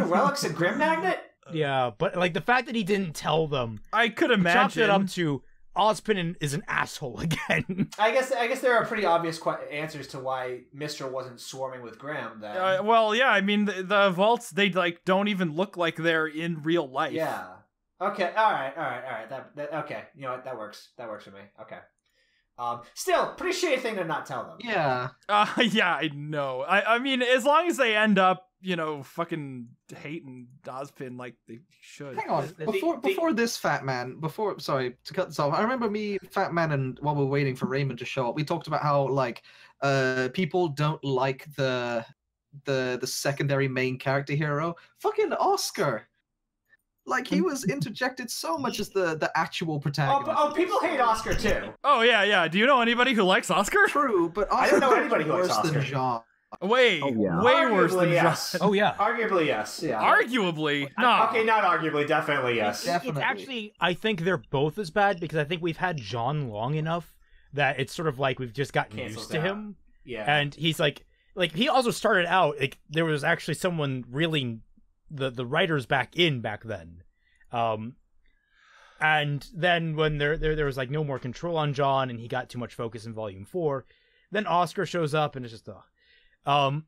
relics of Grim Magnet? Yeah, but like the fact that he didn't tell them. I could imagine. Chopped it up to Ozpin is an asshole again. I guess there are pretty obvious answers to why Mistral wasn't swarming with Graham. Then. Well, yeah. I mean, the vaults, they like don't even look like they're in real life. Yeah. Okay. All right. That okay. You know what? That works. That works for me. Okay. Still, pretty shitty thing to not tell them. Yeah. Yeah, I know. I mean, as long as they end up, fucking hating Ozpin like they should. Hang on. Before this Fat Man, sorry to cut this off. I remember me, Fat Man, and while we're waiting for Raymond to show up, we talked about how like people don't like the secondary main character hero. Fucking Oscar. Like, he was interjected so much as the actual protagonist. Oh, people hate Oscar, too. Oh, yeah. Do you know anybody who likes Oscar? True, but I don't know anybody who likes worse Oscar. than Jean. Way worse than yes. Jean. Oh, yeah. Arguably, yes. Yeah. Arguably? No. Okay, not arguably. Definitely, yes. Definitely. It's actually, I think they're both as bad because I think we've had John long enough that it's sort of like we've just gotten used to him. Yeah. And he's like he also started out, like, there was actually someone reeling the writers back then. And then when there was like no more control on John and he got too much focus in Volume 4, then Oscar shows up and it's just so I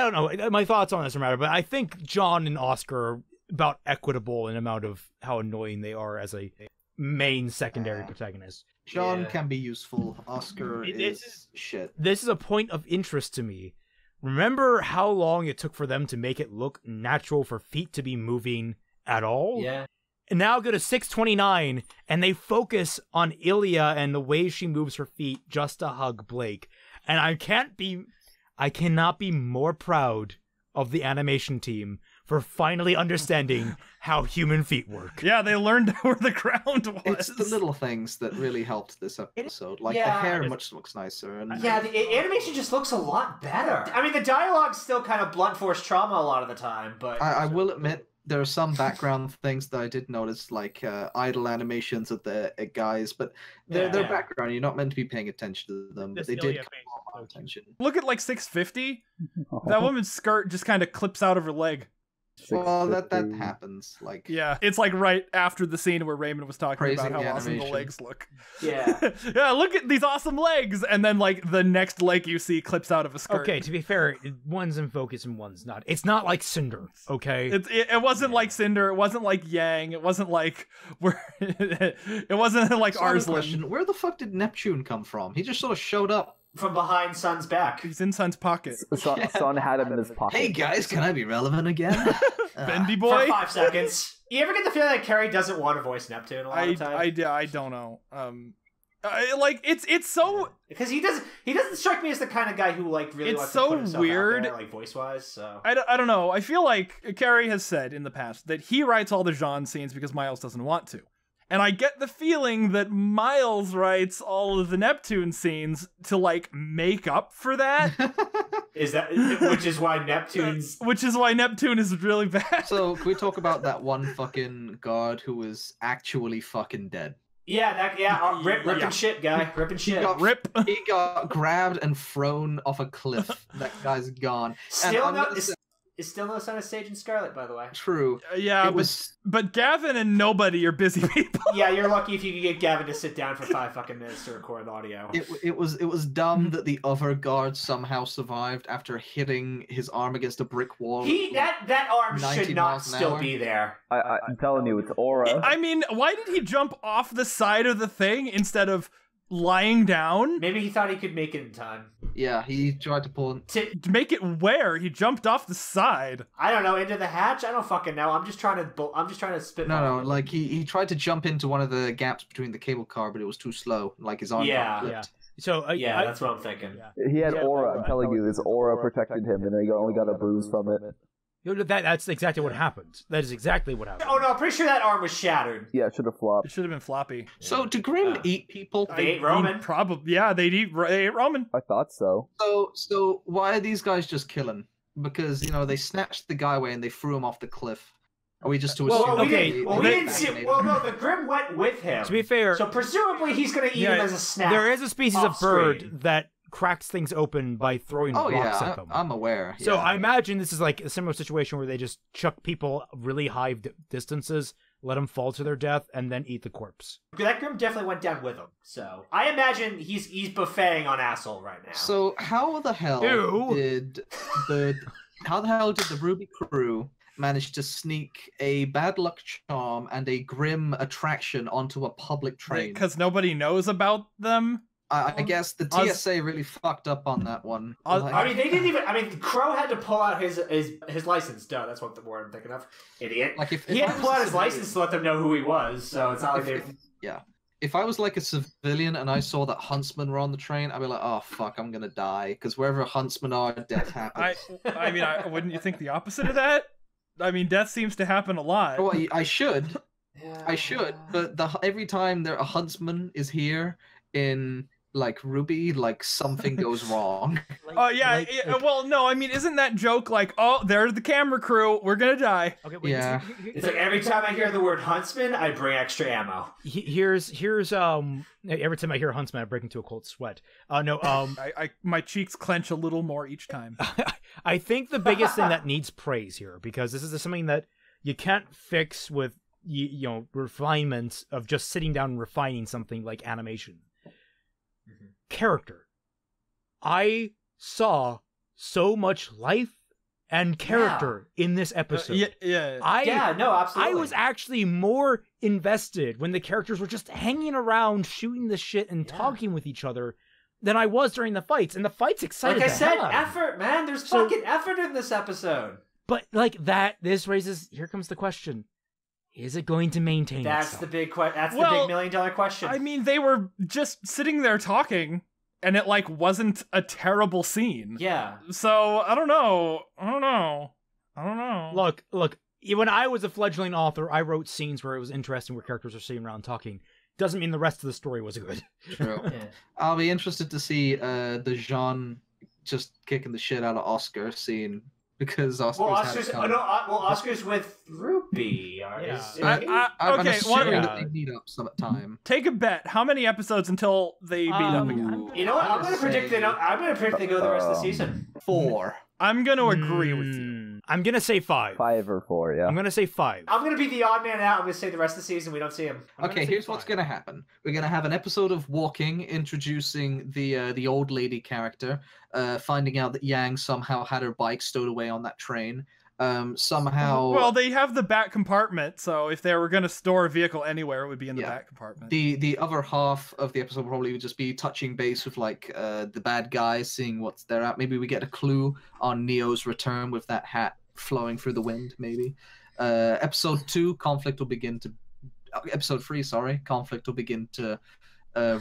don't know, my thoughts on this matter, but I think John and Oscar are about equitable in amount of how annoying they are as a main secondary protagonist. John can be useful. Oscar is shit. This is a point of interest to me. Remember how long it took for them to make it look natural for feet to be moving at all? Yeah. And now go to 629, and they focus on Ilya and the way she moves her feet just to hug Blake. And I cannot be more proud of the animation team for finally understanding how human feet work. Yeah, they learned where the ground was. It's the little things that really helped this episode. Like, the hair much looks nicer. And yeah, the animation just looks a lot better. I mean, the dialogue's still kind of blunt force trauma a lot of the time, but... I will admit, there are some background things that I did notice, like idle animations of the guys, but they're background. You're not meant to be paying attention to them, but they did call attention. Look at like 650. That woman's skirt just kind of clips out of her leg. Well, that happens. Like, yeah, it's like right after the scene where Raymond was talking about how awesome the legs look. Yeah, yeah, look at these awesome legs, and then like the next leg you see clips out of a skirt. Okay, to be fair, one's in focus and one's not. It's not like Cinder. Okay, it wasn't like Cinder. It wasn't like Yang. It wasn't like it wasn't like Arslan. Where the fuck did Neptune come from? He just sort of showed up. From behind Sun's back. He's in Sun's pocket. Sun had him in his pocket. Hey guys, can I be relevant again? Bendy boy? For 5 seconds. You ever get the feeling that Carrie doesn't want to voice Neptune a lot of times? I don't know. Like it's so because he doesn't strike me as the kind of guy who like really wants to put himself out there, like voice wise. So I don't know. I feel like Carrie has said in the past that he writes all the Jean scenes because Miles doesn't want to. And I get the feeling that Miles writes all of the Neptune scenes to like make up for that. Which is why Neptune is really bad. So can we talk about that one fucking guard who was actually fucking dead? Yeah, ripping shit, guy. Ripping shit. He got grabbed and thrown off a cliff. That guy's gone. It's still no sign of Sage and Scarlet, by the way. True. Yeah, but Gavin and nobody are busy people. Yeah, you're lucky if you can get Gavin to sit down for 5 fucking minutes to record audio. It was dumb that the other guard somehow survived after hitting his arm against a brick wall. That arm should not still be there. I'm telling you, it's aura. I mean, why did he jump off the side of the thing instead of lying down? Maybe he thought he could make it in time. Yeah, he tried to pull to make it where he jumped off the side. I don't know, into the hatch. I don't fucking know. I'm just trying to spit. No, like he tried to jump into one of the gaps between the cable car, but it was too slow. Like his arm. Yeah. So that's what I'm thinking. Yeah. He had aura. I'm telling you, his aura protected him, and he only got a bruise from it. That's exactly what happened. That is exactly what happened. Oh no, I'm pretty sure that arm was shattered. Yeah, it should have flopped. It should have been floppy. So do Grimm eat people? They ate Roman. Probably. Yeah, they ate Roman. I thought so. So why are these guys just killing? Because they snatched the guy away and they threw him off the cliff. Are we just to assume? We didn't see. Well, no, the Grimm went with him. To be fair, so presumably he's going to eat him as a snack. There is a species of bird that cracks things open by throwing rocks at them. I'm aware. So I imagine this is like a similar situation where they just chuck people really high distances, let them fall to their death, and then eat the corpse. That Grimm definitely went down with him. So I imagine he's buffeting on asshole right now. So how the hell did the RWBY crew manage to sneak a bad luck charm and a Grimm attraction onto a public train? Because nobody knows about them. I guess the TSA really fucked up on that one. I mean, they didn't even. I mean, Crow had to pull out his license. Duh, that's what the word I'm thinking of. Idiot. Like if he had to pull out his license to let them know who he was. So it's not like they. Yeah. If I was like a civilian and I saw that huntsmen were on the train, I'd be like, "Oh fuck, I'm gonna die." Because wherever huntsmen are, death happens. I mean, wouldn't you think the opposite of that? I mean, death seems to happen a lot. Well, I should, but every time a huntsman is here in like RWBY, like something goes wrong. Well, no, I mean, isn't that joke like, oh, there's the camera crew, we're gonna die? Okay, wait, yeah. It's like every time I hear the word huntsman, I bring extra ammo. Here's every time I hear huntsman, I break into a cold sweat. My cheeks clench a little more each time. I think the biggest thing that needs praise here, because this is something that you can't fix with refinement of just sitting down and refining something like animation. Character. I saw so much life and character in this episode. Absolutely. I was actually more invested when the characters were just hanging around, shooting the shit and talking with each other than I was during the fights. And the fights excited Like I the said, hell out of me. effort, man. There's fucking effort in this episode. But like that, here comes the question. Is it going to maintain That's itself? the big That's the big $1 million question. I mean, they were just sitting there talking, and it like wasn't a terrible scene. Yeah. So I don't know. Look. When I was a fledgling author, I wrote scenes where it was interesting, where characters are sitting around talking. Doesn't mean the rest of the story was good. True. I'll be interested to see the Jean just kicking the shit out of Oscar scene. Because Oscar's with RWBY. They meet up some time. Take a bet. How many episodes until they meet up again? You know what? I'm gonna predict they go the rest of the season. 4. I'm gonna agree with you. I'm gonna say 5. 5 or 4, yeah. I'm gonna say 5. I'm gonna be the odd man out. I'm gonna say the rest of the season we don't see him. Okay, here's what's gonna happen. We're gonna have an episode of Walking, introducing the old lady character, finding out that Yang somehow had her bike stowed away on that train. Somehow. Well, they have the back compartment, so if they were going to store a vehicle anywhere, it would be in the back compartment. The other half of the episode probably would just be touching base with like the bad guys, seeing what's they're at. Maybe we get a clue on Neo's return with that hat flowing through the wind. Maybe episode 2, conflict will begin to. Episode 3, sorry, conflict will begin to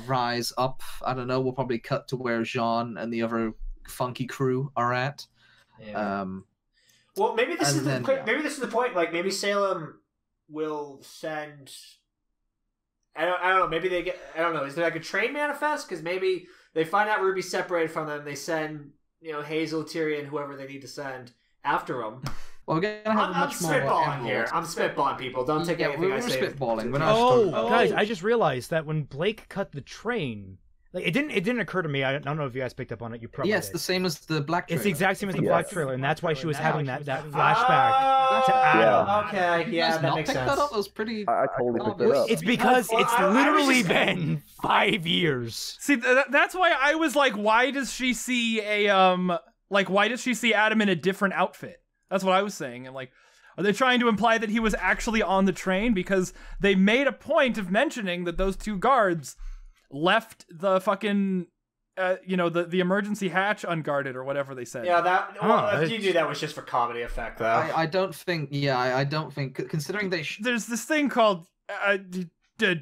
rise up. I don't know. We'll probably cut to where Jean and the other funky crew are at. Yeah. Well, maybe this is the point. Like, maybe Salem will send I don't know. Maybe they get. I don't know. Is there like a train manifest? Because maybe they find out Ruby's separated from them. They send Hazel, Tyrion, whoever they need to send after them. Well, we're gonna have I'm spitballing here. I'm spitballing, people. Don't take anything I say. We're spitballing. We're not guys, I just realized that when Blake cut the train, like it didn't occur to me. I don't know if you guys picked up on it. You probably Yes, did. the same as the Black trailer. It's the exact same as the Black trailer, and that's why she was having that flashback to Adam. Okay, yeah, that makes sense. That up? That was pretty. I totally picked it up. It's because it's literally been 5 years. See, that's why I was like, why does she see why does she see Adam in a different outfit? That's what I was saying. And like, are they trying to imply that he was actually on the train? Because they made a point of mentioning that those two guards left the fucking, the emergency hatch unguarded or whatever they said. Yeah, you knew that was just for comedy effect, though. I don't think. Yeah, I don't think. Considering there's this thing called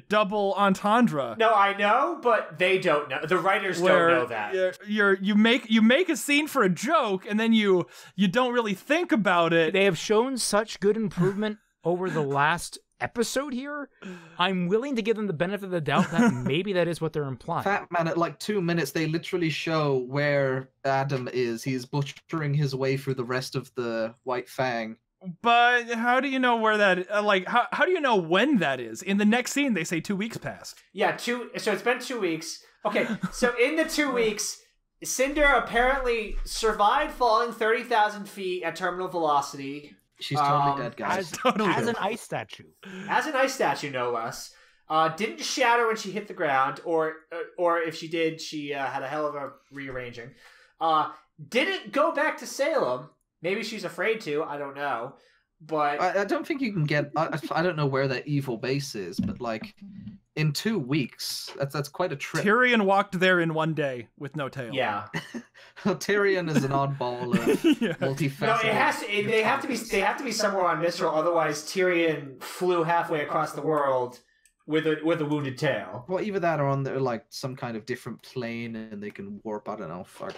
double entendre. No, I know, but they don't know. The writers don't know that. You make a scene for a joke, and then you don't really think about it. They have shown such good improvement over the last episode here. I'm willing to give them the benefit of the doubt that maybe that is what they're implying. Fat Man, at like 2 minutes, they literally show where Adam is. He's butchering his way through the rest of the White Fang. But how do you know where that? How do you know when that is? In the next scene, they say 2 weeks passed. Yeah, So it's been 2 weeks. Okay, so in the 2 weeks, Cinder apparently survived falling 30,000 feet at terminal velocity. She's totally dead, guys. As an ice statue. As an ice statue, no less. Didn't shatter when she hit the ground, or if she did, she had a hell of a rearranging. Didn't go back to Salem. Maybe she's afraid to. I don't know. But I don't think you can get. I don't know where that evil base is, but like in 2 weeks, that's quite a trip. Tyrion walked there in 1 day with no tail. Yeah. Tyrion is an oddball of multifaceted. No, it has to. They have to be somewhere on Mistral. Otherwise, Tyrion flew halfway across the world with a wounded tail. Well, either that or on there like some kind of different plane, and they can warp. I don't know. Fuck.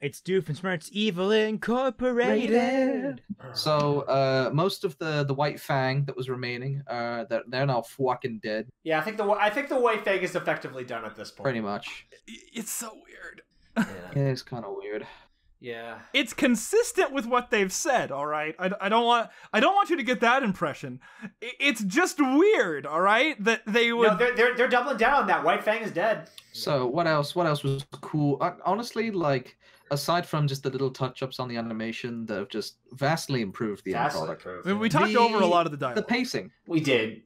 It's Doofenshmirtz Evil Incorporated. So, most of the White Fang that was remaining, they're now fucking dead. Yeah, I think the White Fang is effectively done at this point. Pretty much. It's so weird. Yeah, it's kind of weird. Yeah. It's consistent with what they've said, all right? I don't want you to get that impression. It's just weird, all right? That they would. No, they're doubling down on that. White Fang is dead. So what else? What else was cool? Honestly, like aside from just the little touch-ups on the animation that have just vastly improved the end product. We talked over a lot of the dialogue. The pacing. We did.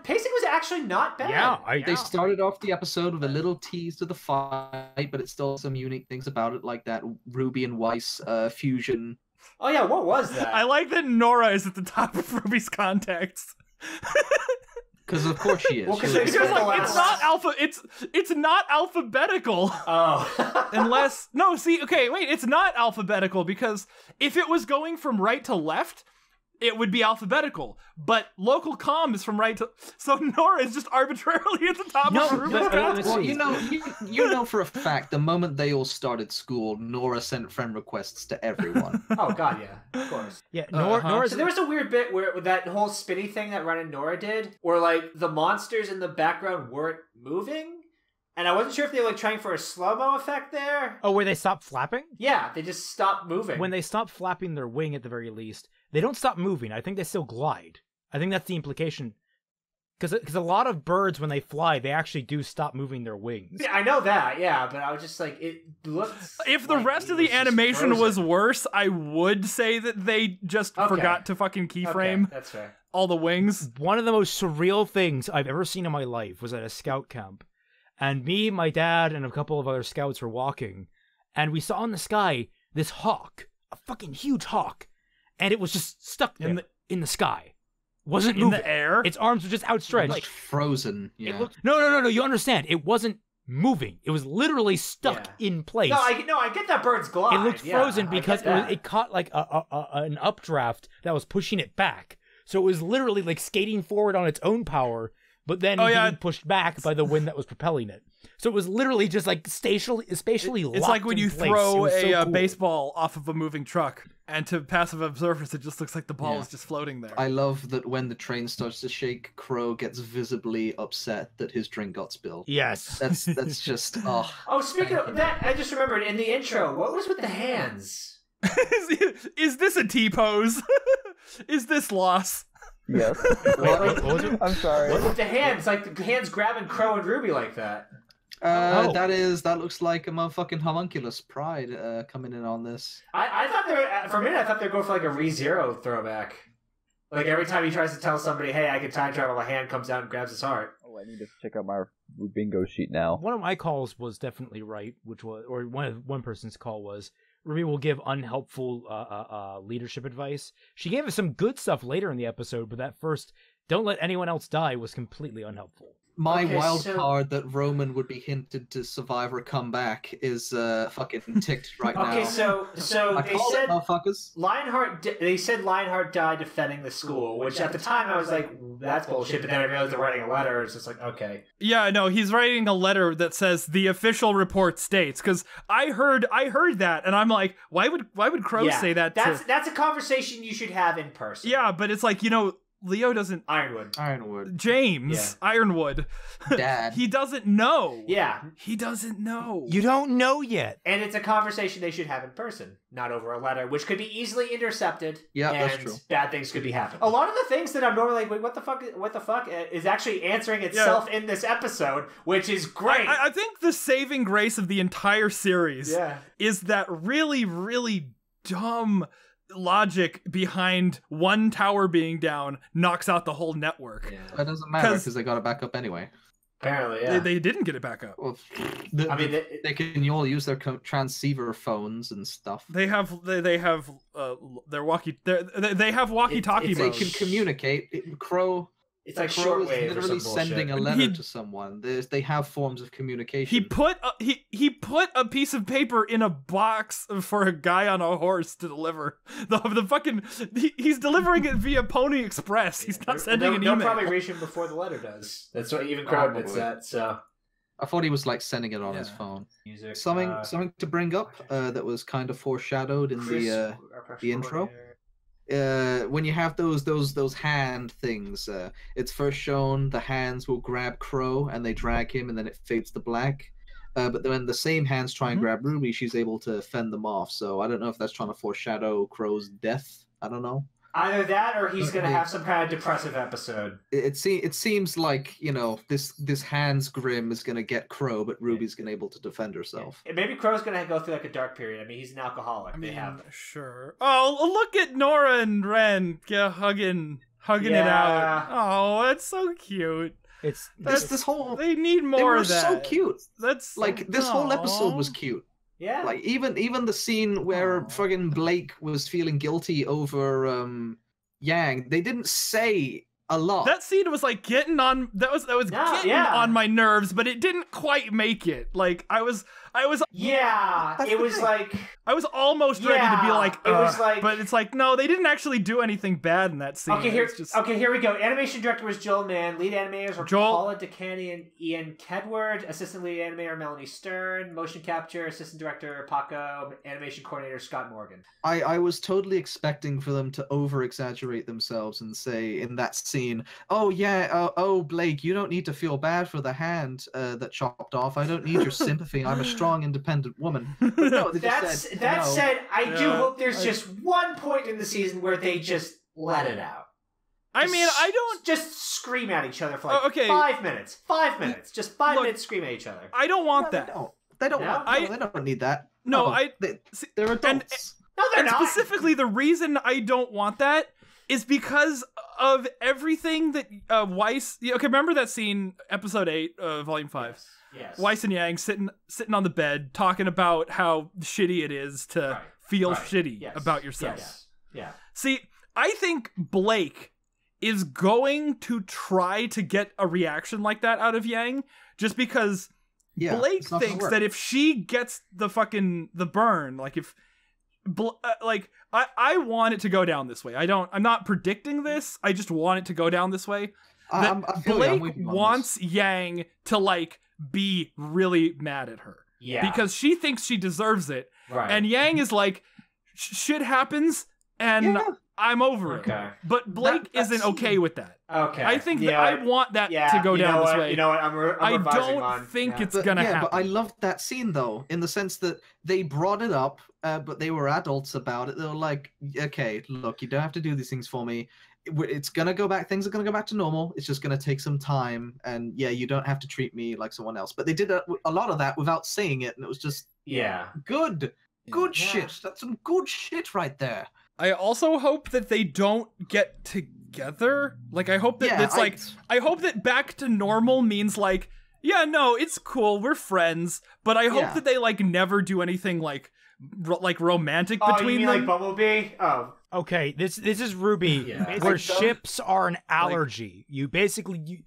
Pacing was actually not bad. Yeah, they started off the episode with a little tease to the fight, but it's still some unique things about it, like that Ruby and Weiss fusion. Oh yeah, what was that? I like that Nora is at the top of Ruby's contacts. Because of course she is. Well, it's not It's not alphabetical. Oh. Unless it's not alphabetical because if it was going from right to left, it would be alphabetical. But local comm is from right to, so Nora is just arbitrarily at the top of Ruby's contacts. Well, you know for a fact the moment they all started school, Nora sent friend requests to everyone. Oh god, yeah, of course. Yeah, Nora. So there was a weird bit where that whole spinny thing that Ren and Nora did, where like the monsters in the background weren't moving, and I wasn't sure if they were like trying for a slow-mo effect there. Oh, where they stopped flapping? Yeah, they just stopped moving. When they stop flapping their wing, at the very least, they don't stop moving. I think they still glide. I think that's the implication. Because a lot of birds, when they fly, they actually do stop moving their wings. Yeah, I know that, yeah, but I was just like, it looks... If the rest of the animation was worse, I would say that they just forgot to fucking keyframe that's fair. All the wings. One of the most surreal things I've ever seen in my life was at a scout camp. And me, my dad, and a couple of other scouts were walking. And we saw in the sky this hawk. A fucking huge hawk. And it was just stuck there in the sky. Wasn't moving. In the air? Its arms were just outstretched. Like frozen. Yeah. No. You understand. It wasn't moving. It was literally stuck in place. No, I get that bird's glide. It looked frozen because it caught like an updraft that was pushing it back. So it was literally like skating forward on its own power, but then being pushed back by the wind that was propelling it. So it was literally just like spatially locked. It's like when you throw a baseball off of a moving truck. And to passive observers, it just looks like the ball is just floating there. I love that when the train starts to shake, Crow gets visibly upset that his drink got spilled. Yes. That's just, oh. Oh, speaking of that, I just remembered in the intro, what was with the hands? Is this a T-pose? Is this loss? Yes. What was it? I'm sorry. What's with the hands? Like the hands grabbing Crow and Ruby like that. That looks like a motherfucking homunculus pride coming in on this. I thought they were, for a minute, I thought they were going for like a ReZero throwback. Like every time he tries to tell somebody, hey, I can time travel, a hand comes out and grabs his heart. Oh, I need to check out my bingo sheet now. One of my calls was definitely right, which was, or one person's call was, Ruby will give unhelpful leadership advice. She gave us some good stuff later in the episode, but that first, don't let anyone else die, was completely unhelpful. My wild card that Roman would be hinted to survive or come back is fucking ticked right now. Okay, so I they call said it, motherfuckers. They said Lionheart died defending the school, which at the time I was like, that's bullshit. But then I realized they're writing a letter. It's just like, okay. Yeah, no, he's writing a letter that says the official report states. Because I heard that, and I'm like, why would Crow say that? That's a conversation you should have in person. Yeah, but it's like, Leo doesn't... Ironwood. James. Yeah. Ironwood. Dad. He doesn't know. Yeah. He doesn't know. You don't know yet. And it's a conversation they should have in person, not over a letter, which could be easily intercepted. Yeah, and that's true. Bad things could be happening. A lot of the things that I'm normally like, wait, what the fuck, is actually answering itself in this episode, which is great. I think the saving grace of the entire series is that really, really dumb logic behind one tower being down knocks out the whole network. Yeah. That doesn't matter because they got it back up anyway. Apparently, yeah. They didn't get it back up. Well, they can all use their transceiver phones and stuff. They have their they have walkie-talkie modes. They can communicate. Crow. It's like Crow is shortwave literally sending a letter to someone. They have forms of communication. He put a piece of paper in a box for a guy on a horse to deliver. The fucking he's delivering it via Pony Express. He's not sending an email. They'll probably reach him before the letter does. That's what even Crow admits that. So I thought he was like sending it on his phone. Music, something to bring up that was kind of foreshadowed in the intro. When you have those hand things, it's first shown the hands will grab Crow and they drag him, and then it fades to black. But then when the same hands try and grab Ruby, she's able to fend them off. So I don't know if that's trying to foreshadow Crow's death. I don't know. Either that, or he's gonna have some kind of depressive episode. It seems like this hands grim is gonna get Crow, but Ruby's gonna able to defend herself. Yeah. Maybe Crow's gonna go through like a dark period. I mean, he's an alcoholic. Sure. Oh, look at Nora and Ren hugging it out. Oh, that's so cute. This whole they need more of that. They were so cute. That's like this whole episode was cute. Yeah. Like even the scene where fucking Blake was feeling guilty over Yang, they didn't say a lot. That scene was like getting on on my nerves, but it didn't quite make it. Like I was it was like I was almost ready to be like, it was like, but it's like no, they didn't actually do anything bad in that scene. Okay, here we go. Animation director was Joel Mann. Lead animators were Paula DeCanny and Ian Kedward. Assistant lead animator Melanie Stern. Motion capture assistant director Paco. Animation coordinator Scott Morgan. I was totally expecting for them to over exaggerate themselves and say in that scene, oh yeah, Blake, you don't need to feel bad for the hand that chopped off. I don't need your sympathy. I'm a strong, independent woman. But no, they just said, that said, I do hope there's just one point in the season where they just let it out. I mean, I don't just scream at each other for like 5 minutes. 5 minutes. Just 5 minutes scream at each other. I don't want that. They don't need that. No, they're adults. No, they're not. Specifically, the reason I don't want that is because of everything that Weiss... Okay, remember that scene, episode 8, volume 5? Yes. Weiss and Yang sitting on the bed talking about how shitty it is to feel shitty about yourself. Yes. Yeah. See, I think Blake is going to try to get a reaction like that out of Yang just because Blake thinks that if she gets the burn, like if... I want it to go down this way. I'm not predicting this. I just want it to go down this way. Blake wants Yang to be really mad at her. Yeah. Because she thinks she deserves it. Right. And Yang is like, shit happens, and I'm over it. But Blake isn't okay with that. Okay. I think that I want that to go down this way. You know what? I'm I don't think it's gonna happen. But I loved that scene though, in the sense that they brought it up, but they were adults about it. They were like, "Okay, look, you don't have to do these things for me. It's gonna go back. Things are gonna go back to normal. It's just gonna take some time, and yeah, you don't have to treat me like someone else." But they did a lot of that without saying it, and it was just good shit. That's some good shit right there. I also hope that they don't get together. Like, I hope that I hope that back to normal means like, yeah, no, it's cool, we're friends, but I hope that they like never do anything like romantic between them. Like Bumblebee? Oh. Okay, this is RWBY, where ships are an allergy. You basically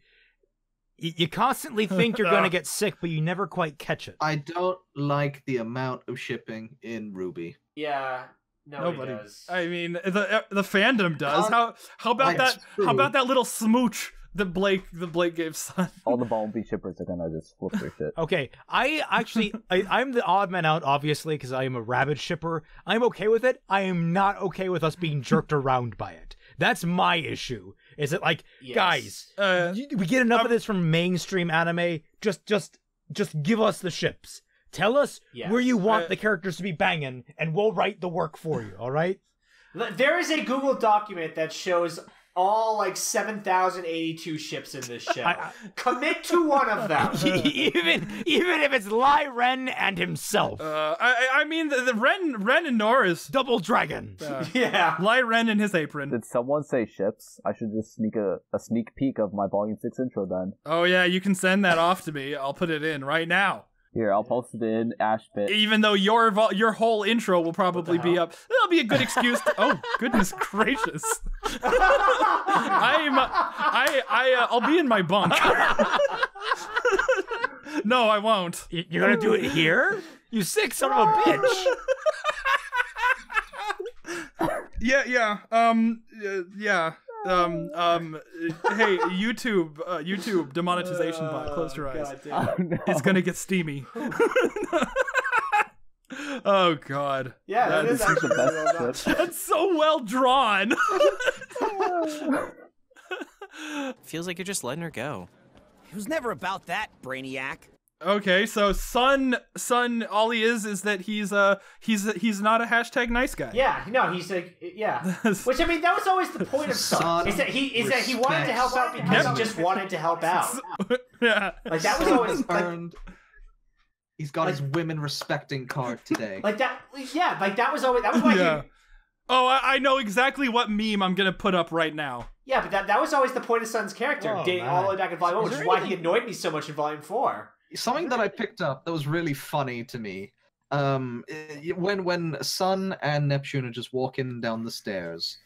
you constantly think you're gonna get sick, but you never quite catch it. I don't like the amount of shipping in RWBY. Yeah. Nobody does. I mean, the fandom does. How about that? How about that little smooch that Blake gave Sun? All the Bumblebee shippers are gonna just flip their shit. Okay, I'm the odd man out, obviously, because I am a rabid shipper. I'm okay with it. I am not okay with us being jerked around by it. That's my issue. Is it like, guys, we get enough of this from mainstream anime. Just give us the ships. Tell us where you want the characters to be banging, and we'll write the work for you, all right? There is a Google document that shows all, like, 7,082 ships in this show. Commit to one of them. even if it's Lai Ren and himself. I mean, the Ren and Norris. Double dragon. Lai Ren in his apron. Did someone say ships? I should just sneak a sneak peek of my Volume 6 intro then. Oh, yeah, you can send that off to me. I'll put it in right now. Here, I'll post it in Ashbit. Even though your whole intro will probably be up, that'll be a good excuse to. Oh goodness gracious! I'll be in my bunk. No, I won't. You're gonna do it here? You sick son of a bitch! Hey, YouTube demonetization bot, close your eyes. It's gonna get steamy. Oh god. Yeah, that is actually the best. That's so well drawn. Feels like you're just letting her go. It was never about that, Brainiac. Okay, so Sun, all he is that he's not a hashtag nice guy. Yeah, no, he's like, which I mean, that was always the point of Sun. Is that he wanted to help out because he just wanted to help out. Yeah, like that was always earned. He's got his women respecting card today. Like that, yeah, like that was always why. Yeah. Oh, I know exactly what meme I'm gonna put up right now. Yeah, but that was always the point of Sun's character, dating all the way back in Volume 1, which is why he annoyed me so much in Volume 4. Something that I picked up that was really funny to me, when Sun and Neptune are just walking down the stairs,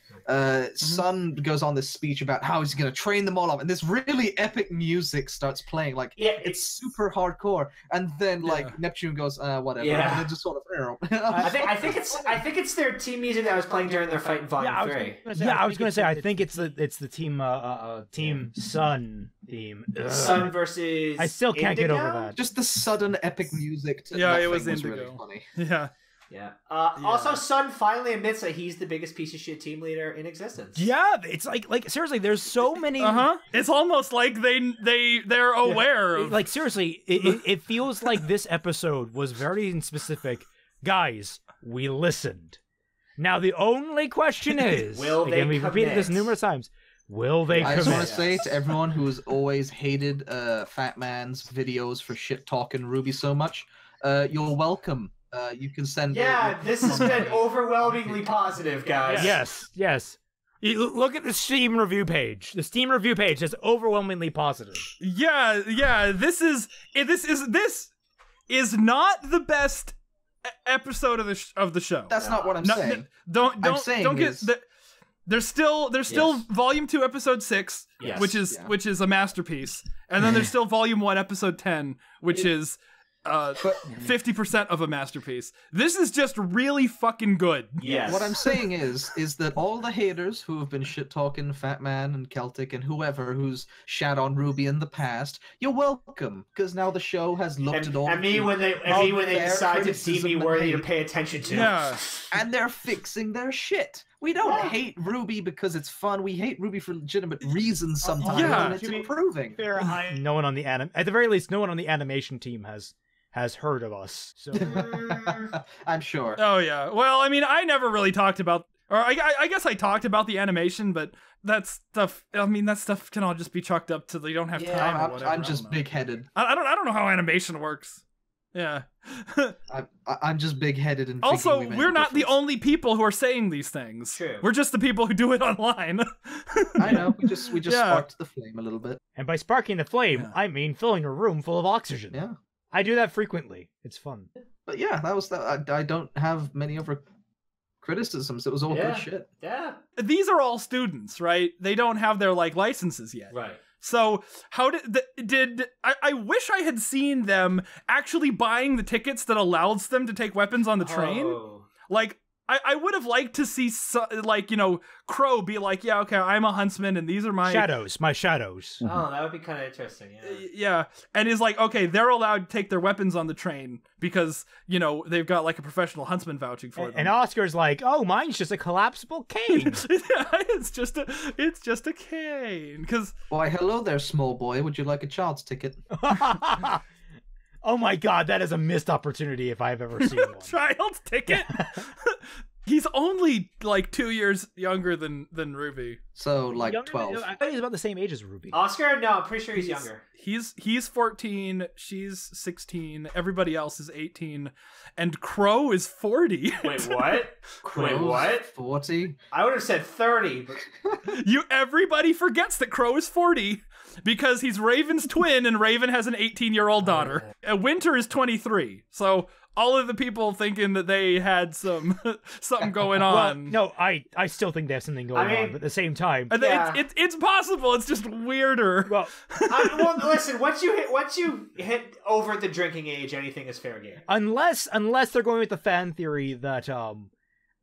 Sun goes on this speech about how he's going to train them all up, and this really epic music starts playing, like it's super hardcore, and then like Neptune goes whatever, and then just sort of. I think it's their team music that was playing during their fight in Volume 3. I was going to say I think it's the team Sun theme. Sun versus. I still can't get over that. Just the sudden epic music. It was Indigo. Really funny. Yeah. Also, Sun finally admits that he's the biggest piece of shit team leader in existence. Yeah, it's like seriously, there's so many. It's almost like they're aware of. Like seriously, it feels like this episode was very specific. Guys, we listened. Now the only question is, will they? We've repeated this numerous times. Will they? I just want to say to everyone who's always hated Fat Man's videos for shit talking RWBY so much, you're welcome. You can send. Yeah, this has been overwhelmingly positive, guys. Yes. You look at the Steam review page. The Steam review page is overwhelmingly positive. Yeah. This is not the best episode of the show. That's not what I'm saying. Don't get. There's still Volume 2, Episode 6, which is a masterpiece, and then there's still Volume 1, Episode 10, which is 50% of a masterpiece. This is just really fucking good. Yes. What I'm saying is that all the haters who have been shit-talking Fat Man and Celtic and whoever who's shat on RWBY in the past, you're welcome, because now the show has looked at all. And me when they decide to see me worthy to pay attention to. Yeah. And they're fixing their shit. We don't hate RWBY because it's fun. We hate RWBY for legitimate reasons sometimes, and it's improving. No one on the at the very least, no one on the animation team has heard of us. So I'm sure. Oh yeah. Well, I mean, I never really talked about, or I guess I talked about the animation, but that stuff. I mean, that stuff can all just be chalked up to they don't have time or whatever. I'm just big-headed. I don't know how animation works. Yeah. I'm just big-headed and also we're not the only people who are saying these things. True. We're just the people who do it online. I know. We just sparked the flame a little bit. And by sparking the flame, I mean filling a room full of oxygen. Yeah. I do that frequently. It's fun. But yeah, that was that. I don't have many other criticisms. It was all good shit. Yeah. These are all students, right? They don't have their licenses yet. Right. So how did I wish I had seen them actually buying the tickets that allows them to take weapons on the train. Like I would have liked to see Crow be like, yeah, okay, I'm a huntsman and these are my shadows. Oh, that would be kind of interesting. Yeah. Yeah, and is like, okay, they're allowed to take their weapons on the train because they've got like a professional huntsman vouching for them. And Oscar's like, oh, mine's just a collapsible cane. it's just a cane. Because why, hello there, small boy. Would you like a child's ticket? Oh my god, that is a missed opportunity if I've ever seen one. Child's ticket? He's only like 2 years younger than RWBY. So like younger 12. I thought he was about the same age as RWBY. Oscar? No, I'm pretty sure he's younger. He's 14, she's 16, everybody else is 18, and Crow is 40. Wait, what? Wait, what? 40? I would have said 30. But... Everybody forgets that Crow is 40. Because he's Raven's twin, and Raven has an 18-year-old daughter. Winter is 23, so all of the people thinking that they had something going on. Well, no, I still think they have something going on, but at the same time, it's possible. It's just weirder. Well, listen. Once you hit over the drinking age, anything is fair game. Unless they're going with the fan theory that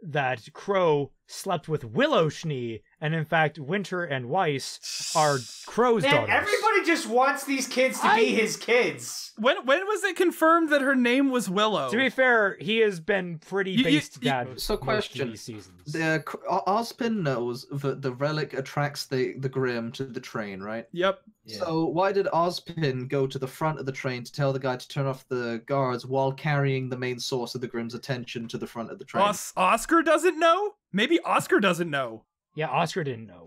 that Crow slept with Willow Schnee, and in fact, Winter and Weiss are Crow's daughters. Everybody just wants these kids to be his kids. When was it confirmed that her name was Willow? To be fair, he has been pretty based dad. So question: seasons. Ozpin knows that the relic attracts the Grim to the train, right? Yep. Yeah. So why did Ozpin go to the front of the train to tell the guy to turn off the guards while carrying the main source of the Grim's attention to the front of the train? Oscar doesn't know? Maybe Oscar doesn't know. Yeah, Oscar didn't know.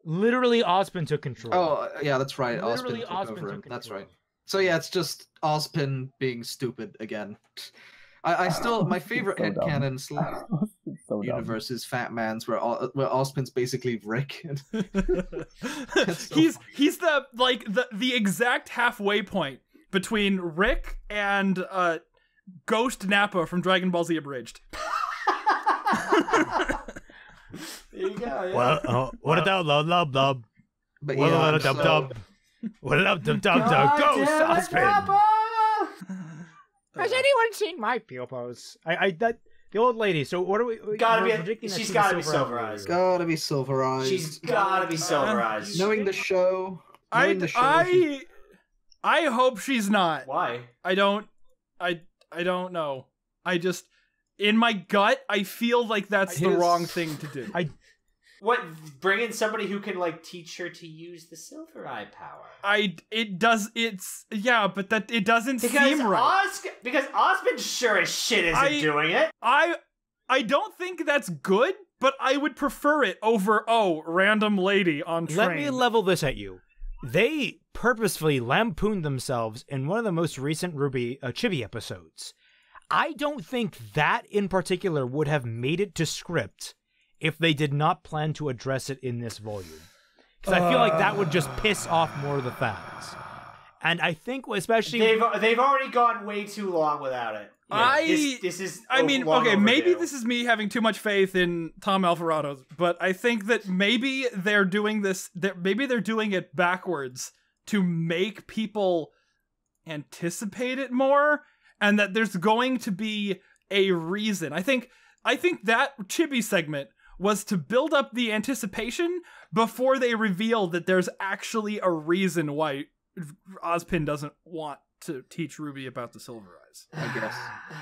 Literally, Ozpin took control. Oh, yeah, that's right. Literally, Ozpin took over him. That's right. So yeah, it's just Ozpin being stupid again. I still, my favorite headcanon universe is Fat Man's, where Ozpin's basically Rick. He's the exact halfway point between Rick and Ghost Nappa from Dragon Ball Z Abridged. There you go. Yeah. Well, what about lub lub? But what yeah, about dub dub? What about dub dub dub? Ghost Ozpin. Has anyone seen my pupils? The old lady. So what are we? She's gotta be Silver Eyes. Gotta be Silver Eyes. She's gotta be Silver Eyes. Knowing the show. I hope she's not. Why? I don't know. I just, in my gut, I feel like that's the wrong thing to do. What, bring in somebody who can teach her to use the Silver Eye power? It doesn't seem right. Because Ozpin sure as shit isn't doing it. I don't think that's good, but I would prefer it over random lady on train. Let me level this at you. They purposefully lampooned themselves in one of the most recent RWBY Chibi episodes. I don't think that in particular would have made it to script if they did not plan to address it in this volume. Because I feel like that would just piss off more of the fans. And I think especially... They've already gone way too long without it. Yeah, this is maybe overdue. this is me having too much faith in Tom Alvarado's, but I think that maybe they're doing this... Maybe they're doing it backwards to make people... anticipate it more, and that there's going to be a reason. I think that chibi segment was to build up the anticipation before they reveal that there's actually a reason why Ozpin doesn't want to teach Ruby about the Silver Eyes. I guess.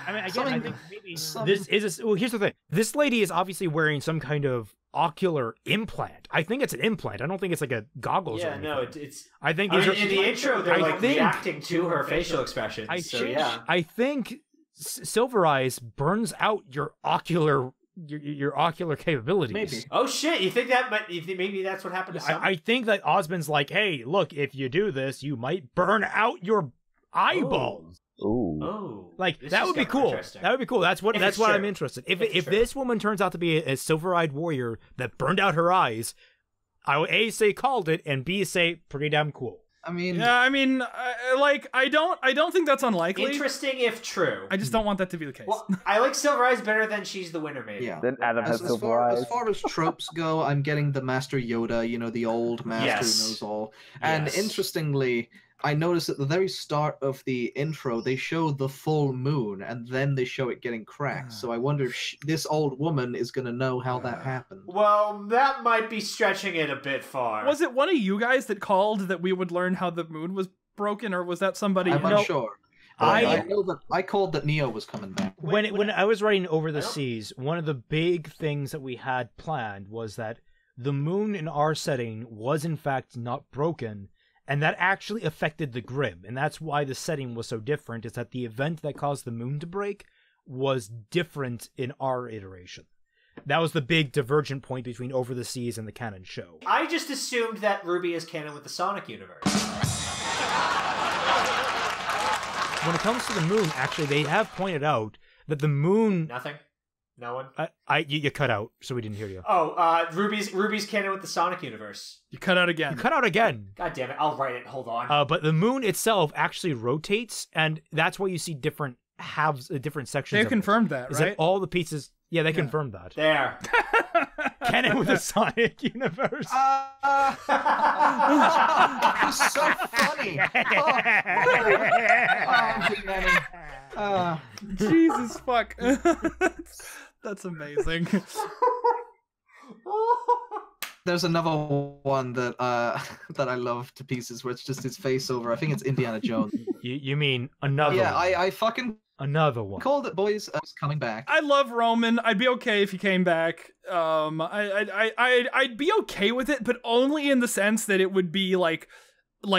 I mean, again, I think maybe this is well, here's the thing. This lady is obviously wearing some kind of ocular implant. I think it's an implant. I don't think it's like a goggles. Yeah, or anything. no, it's. I think in the intro they're reacting to her facial expressions. I think Silver Eyes burns out your ocular capabilities. Maybe. Oh shit! You think that? But you think maybe that's what happened to some? I think that Osmond's like, hey, look, if you do this, you might burn out your eyeballs. Oh. Like that would be cool. That would be cool. That's what I'm interested. If this woman turns out to be a silver-eyed warrior that burned out her eyes, I would A, say called it, and B, say pretty damn cool. I mean, yeah, I mean, I don't think that's unlikely. Interesting if true. I just don't want that to be the case. Well, I like Silver Eyes better than she's the winner, maybe. Yeah. Then Adam has Silver Eyes. As far as tropes go, I'm getting the Master Yoda, the old master who knows all. And interestingly, I noticed at the very start of the intro, they show the full moon, and then they show it getting cracked. So I wonder if this old woman is going to know how that happened. Well, that might be stretching it a bit far. Was it one of you guys that called that we would learn how the moon was broken, or was that somebody I'm else? unsure. I know that I called that Neo was coming back. When I was writing Over the Seas, one of the big things that we had planned was that the moon in our setting was in fact not broken, and that actually affected the Grim, and that's why the setting was so different, is that the event that caused the moon to break was different in our iteration. That was the big divergent point between Over the Seas and the canon show. I just assumed that Ruby is canon with the Sonic universe. When it comes to the moon, actually, they have pointed out that the moon... Nothing? No one? You cut out, so we didn't hear you. Oh, Ruby's canon with the Sonic universe. You cut out again. You cut out again. God damn it, I'll write it, hold on. But the moon itself actually rotates, and that's why you see different halves, different sections. They've confirmed that, right? right? That all the pieces... Yeah, they confirmed that. There. Canon with the Sonic universe. It's so funny. Jesus fuck. That's amazing. There's another one that that I love to pieces, where it's just his face over. I think it's Indiana Jones. You mean another? Yeah, one. I fucking another one. Called it, boys. It's coming back. I love Roman. I'd be okay if he came back. I'd be okay with it, but only in the sense that it would be like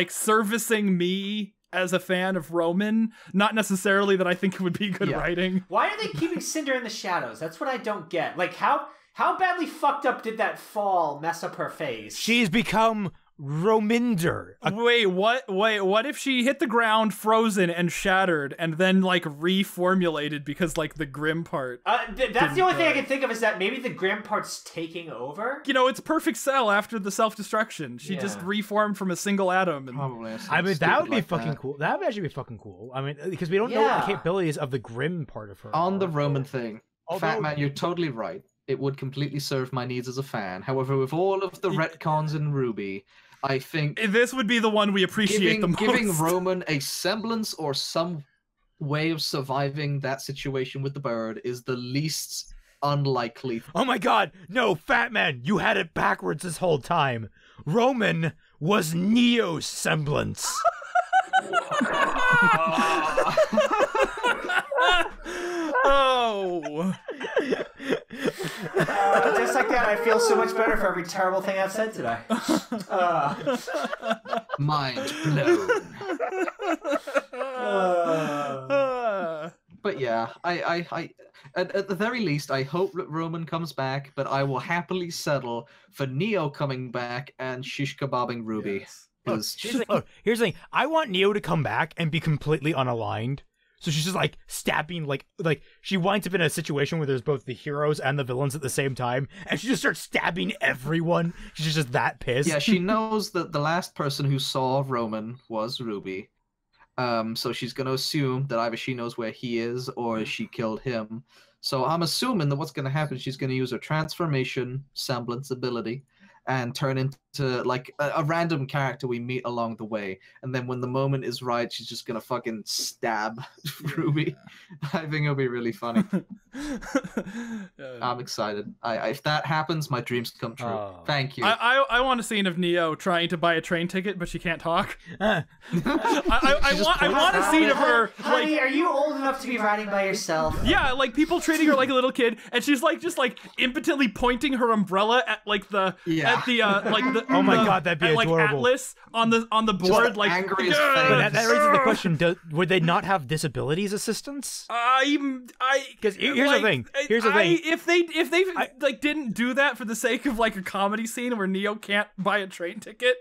servicing me as a fan of Roman, not necessarily that I think it would be good writing. Why are they keeping Cinder in the shadows? That's what I don't get. Like, how badly fucked up did that fall mess up her face? She's become Rominder. Wait, what if she hit the ground frozen and shattered and then like reformulated because like the Grim part? That's the only thing I can think of, is that maybe the Grim part's taking over? It's Perfect Cell after the self-destruction. She just reformed from a single atom. And... Probably. I mean, that would be fucking cool. That would actually be fucking cool. I mean, because we don't know the capabilities of the Grim part of her. On the Roman thing, Fat Man, you're totally right. It would completely serve my needs as a fan. However, with all of the retcons in RWBY, I think this would be the one we appreciate the most. Giving Roman a semblance or some way of surviving that situation with the bird is the least unlikely. Oh my god, no, Fat Man, you had it backwards this whole time. Roman was Neo's semblance. Oh. Just like that, I feel so much better for every terrible thing I've said today. Mind blown. But yeah, I at the very least, I hope that Roman comes back, but I will happily settle for Neo coming back and shish kebabbing Ruby. Here's the thing. I want Neo to come back and be completely unaligned. So she's just like stabbing, like she winds up in a situation where there's both the heroes and the villains at the same time, and she just starts stabbing everyone. She's just that pissed. Yeah, she knows that the last person who saw Roman was Ruby. So she's gonna assume that either she knows where he is or she killed him. So I'm assuming that what's gonna happen, she's gonna use her transformation semblance ability and turn into to like a random character we meet along the way, and then when the moment is right, she's just gonna fucking stab Ruby. I think it'll be really funny. I'm excited. If that happens, my dreams come true. Thank you. I want a scene of Neo trying to buy a train ticket, but she can't talk. I want a scene of her. Honey, like, are you old enough to be riding by yourself? Yeah, like people treating her like a little kid, and she's like just like impotently pointing her umbrella at like the oh my god, that'd be at, like, adorable. Atlas on the board, like angry as But that raises the question: would they not have disabilities assistance? Because here's the thing. Here's the thing. If they like didn't do that for the sake of like a comedy scene where Neo can't buy a train ticket,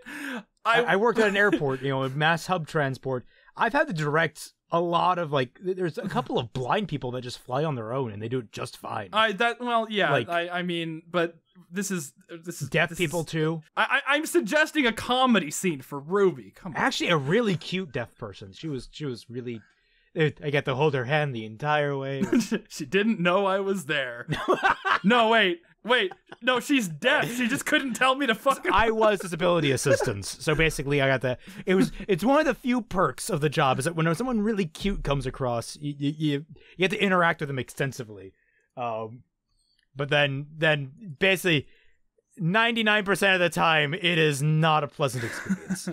I worked at an airport, mass hub transport. I've had to direct a lot of there's a couple of blind people that just fly on their own and they do it just fine. I mean, but this is deaf people too. I'm suggesting a comedy scene for Ruby. Come on. Actually, a really cute deaf person. She was really. I got to hold her hand the entire way. She didn't know I was there. No, wait. No, she's deaf. She just couldn't tell me to fucking. I was disability assistance, so basically I got the. It's one of the few perks of the job is that when someone really cute comes across, you get to interact with them extensively. But then basically 99% of the time it is not a pleasant experience.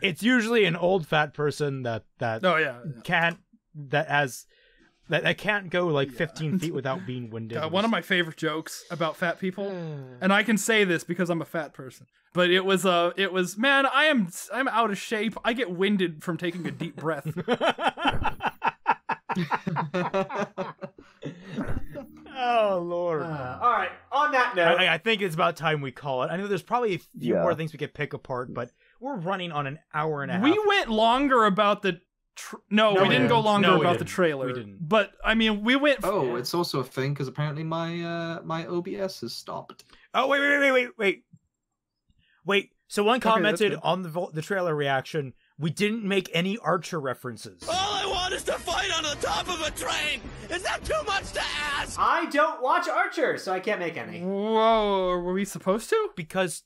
It's usually an old fat person that can't go like 15 feet without being winded. One of my favorite jokes about fat people, and I can say this because I'm a fat person, but it was man, I'm out of shape. I get winded from taking a deep breath. Oh Lord! All right. On that note, I think it's about time we call it. I know there's probably a few more things we could pick apart, but we're running on an hour and a half. We went longer about the. We didn't go longer about the trailer. We didn't. But I mean, we went. Oh, it's also a thing because apparently my OBS has stopped. Oh wait! Someone commented on the trailer reaction. We didn't make any Archer references. All I want is to fight on the top of a train! Is that too much to ask? I don't watch Archer, so I can't make any. Whoa, were we supposed to? Because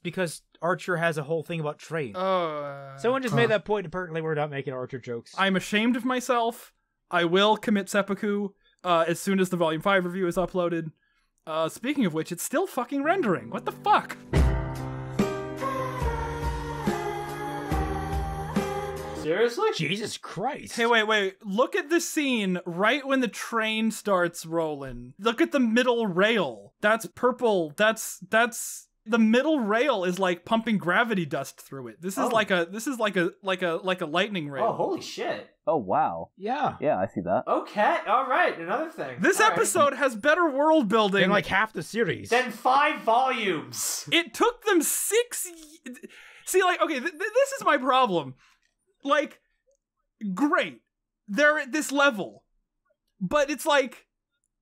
Archer has a whole thing about trains. Oh. Someone just made that point, apparently we're not making Archer jokes. I'm ashamed of myself. I will commit seppuku as soon as the Volume 5 review is uploaded. Speaking of which, it's still fucking rendering. What the fuck? Seriously? Jesus Christ. Hey, wait. Look at the scene right when the train starts rolling. Look at the middle rail. That's purple. That's the middle rail is like pumping gravity dust through it. This is like a lightning rail. Oh, holy shit. Oh, wow. Yeah. Yeah, I see that. Okay, all right, another thing. This episode has better world building than like half the series. Then 5 volumes. It took them 6 See, like, okay, this is my problem. Like, great, they're at this level, but it's like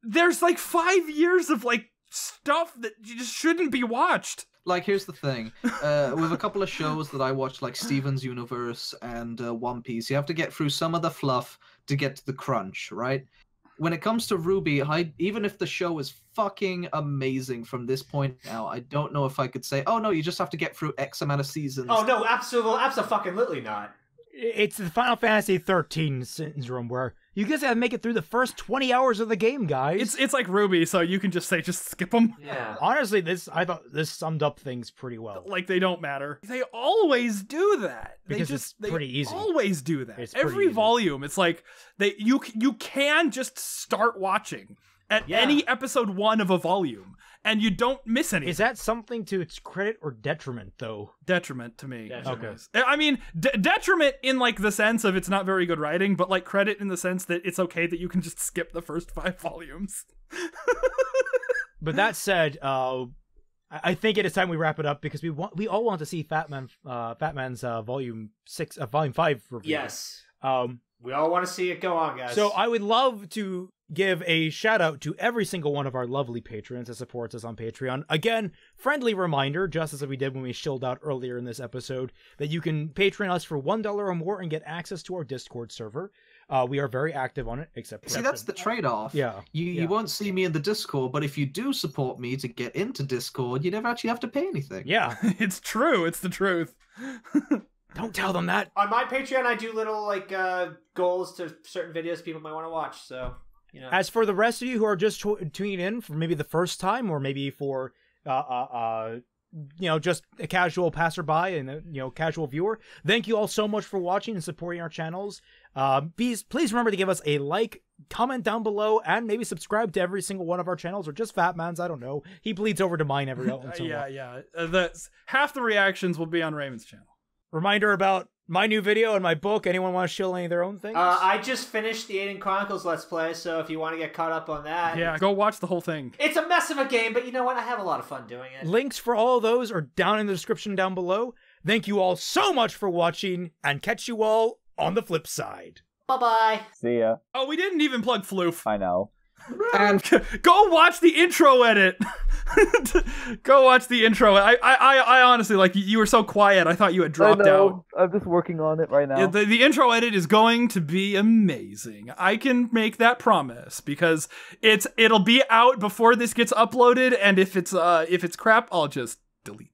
there's like 5 years of like stuff that just shouldn't be watched. Like, here's the thing, with a couple of shows that I watch, like Steven's Universe and One Piece, you have to get through some of the fluff to get to the crunch, right? When it comes to RWBY, even if the show is fucking amazing from this point now, I don't know if I could say, oh no, you just have to get through X amount of seasons. Oh no, absolutely not. It's the Final Fantasy 13 syndrome where you guys have to make it through the first 20 hours of the game, guys. It's like RWBY, so you can just skip them. Yeah. Honestly, I thought this summed up things pretty well. Like, they don't matter. They always do that. Because it's pretty easy. Always do that. It's Every volume, it's like you can just start watching at any episode 1 of a volume, and you don't miss anything. Is that something to its credit or detriment, though? Detriment to me. Okay. I mean, detriment in like the sense of it's not very good writing, but like credit in the sense that it's okay that you can just skip the first 5 volumes. But that said, I think it is time we wrap it up because we all want to see Fatman's Volume 5 review. Yes. We all want to see it go on, guys. So I would love to give a shout out to every single one of our lovely patrons that supports us on Patreon. Again, friendly reminder, just as we did when we shilled out earlier in this episode, that you can Patreon us for $1 or more and get access to our Discord server. We are very active on it, except See, that's the trade-off. Yeah. You won't see me in the Discord, but if you do support me to get into Discord, you never actually have to pay anything. Yeah. It's true. It's the truth. Don't tell them that. On my Patreon, I do little like goals to certain videos people might want to watch. So, you know. As for the rest of you who are just tuning in for maybe the first time, or maybe for just a casual passerby and casual viewer, thank you all so much for watching and supporting our channels. Please remember to give us a like, comment down below, and maybe subscribe to every single one of our channels, or just Fatman's. I don't know. He bleeds over to mine every once in a while. Yeah. Half the reactions will be on Raymond's channel. Reminder about my new video and my book. Anyone want to shill any of their own things? I just finished the Aiden Chronicles Let's Play, so if you want to get caught up on that... Yeah, go watch the whole thing. It's a mess of a game, but you know what? I have a lot of fun doing it. Links for all of those are down in the description down below. Thank you all so much for watching, and catch you all on the flip side. Bye-bye. See ya. Oh, we didn't even plug Floof. I know. And go watch the intro edit. Go watch the intro. I honestly, like, you were so quiet. I thought you had dropped out. I'm just working on it right now. Yeah, the intro edit is going to be amazing. I can make that promise because it'll be out before this gets uploaded. And if it's crap, I'll just delete.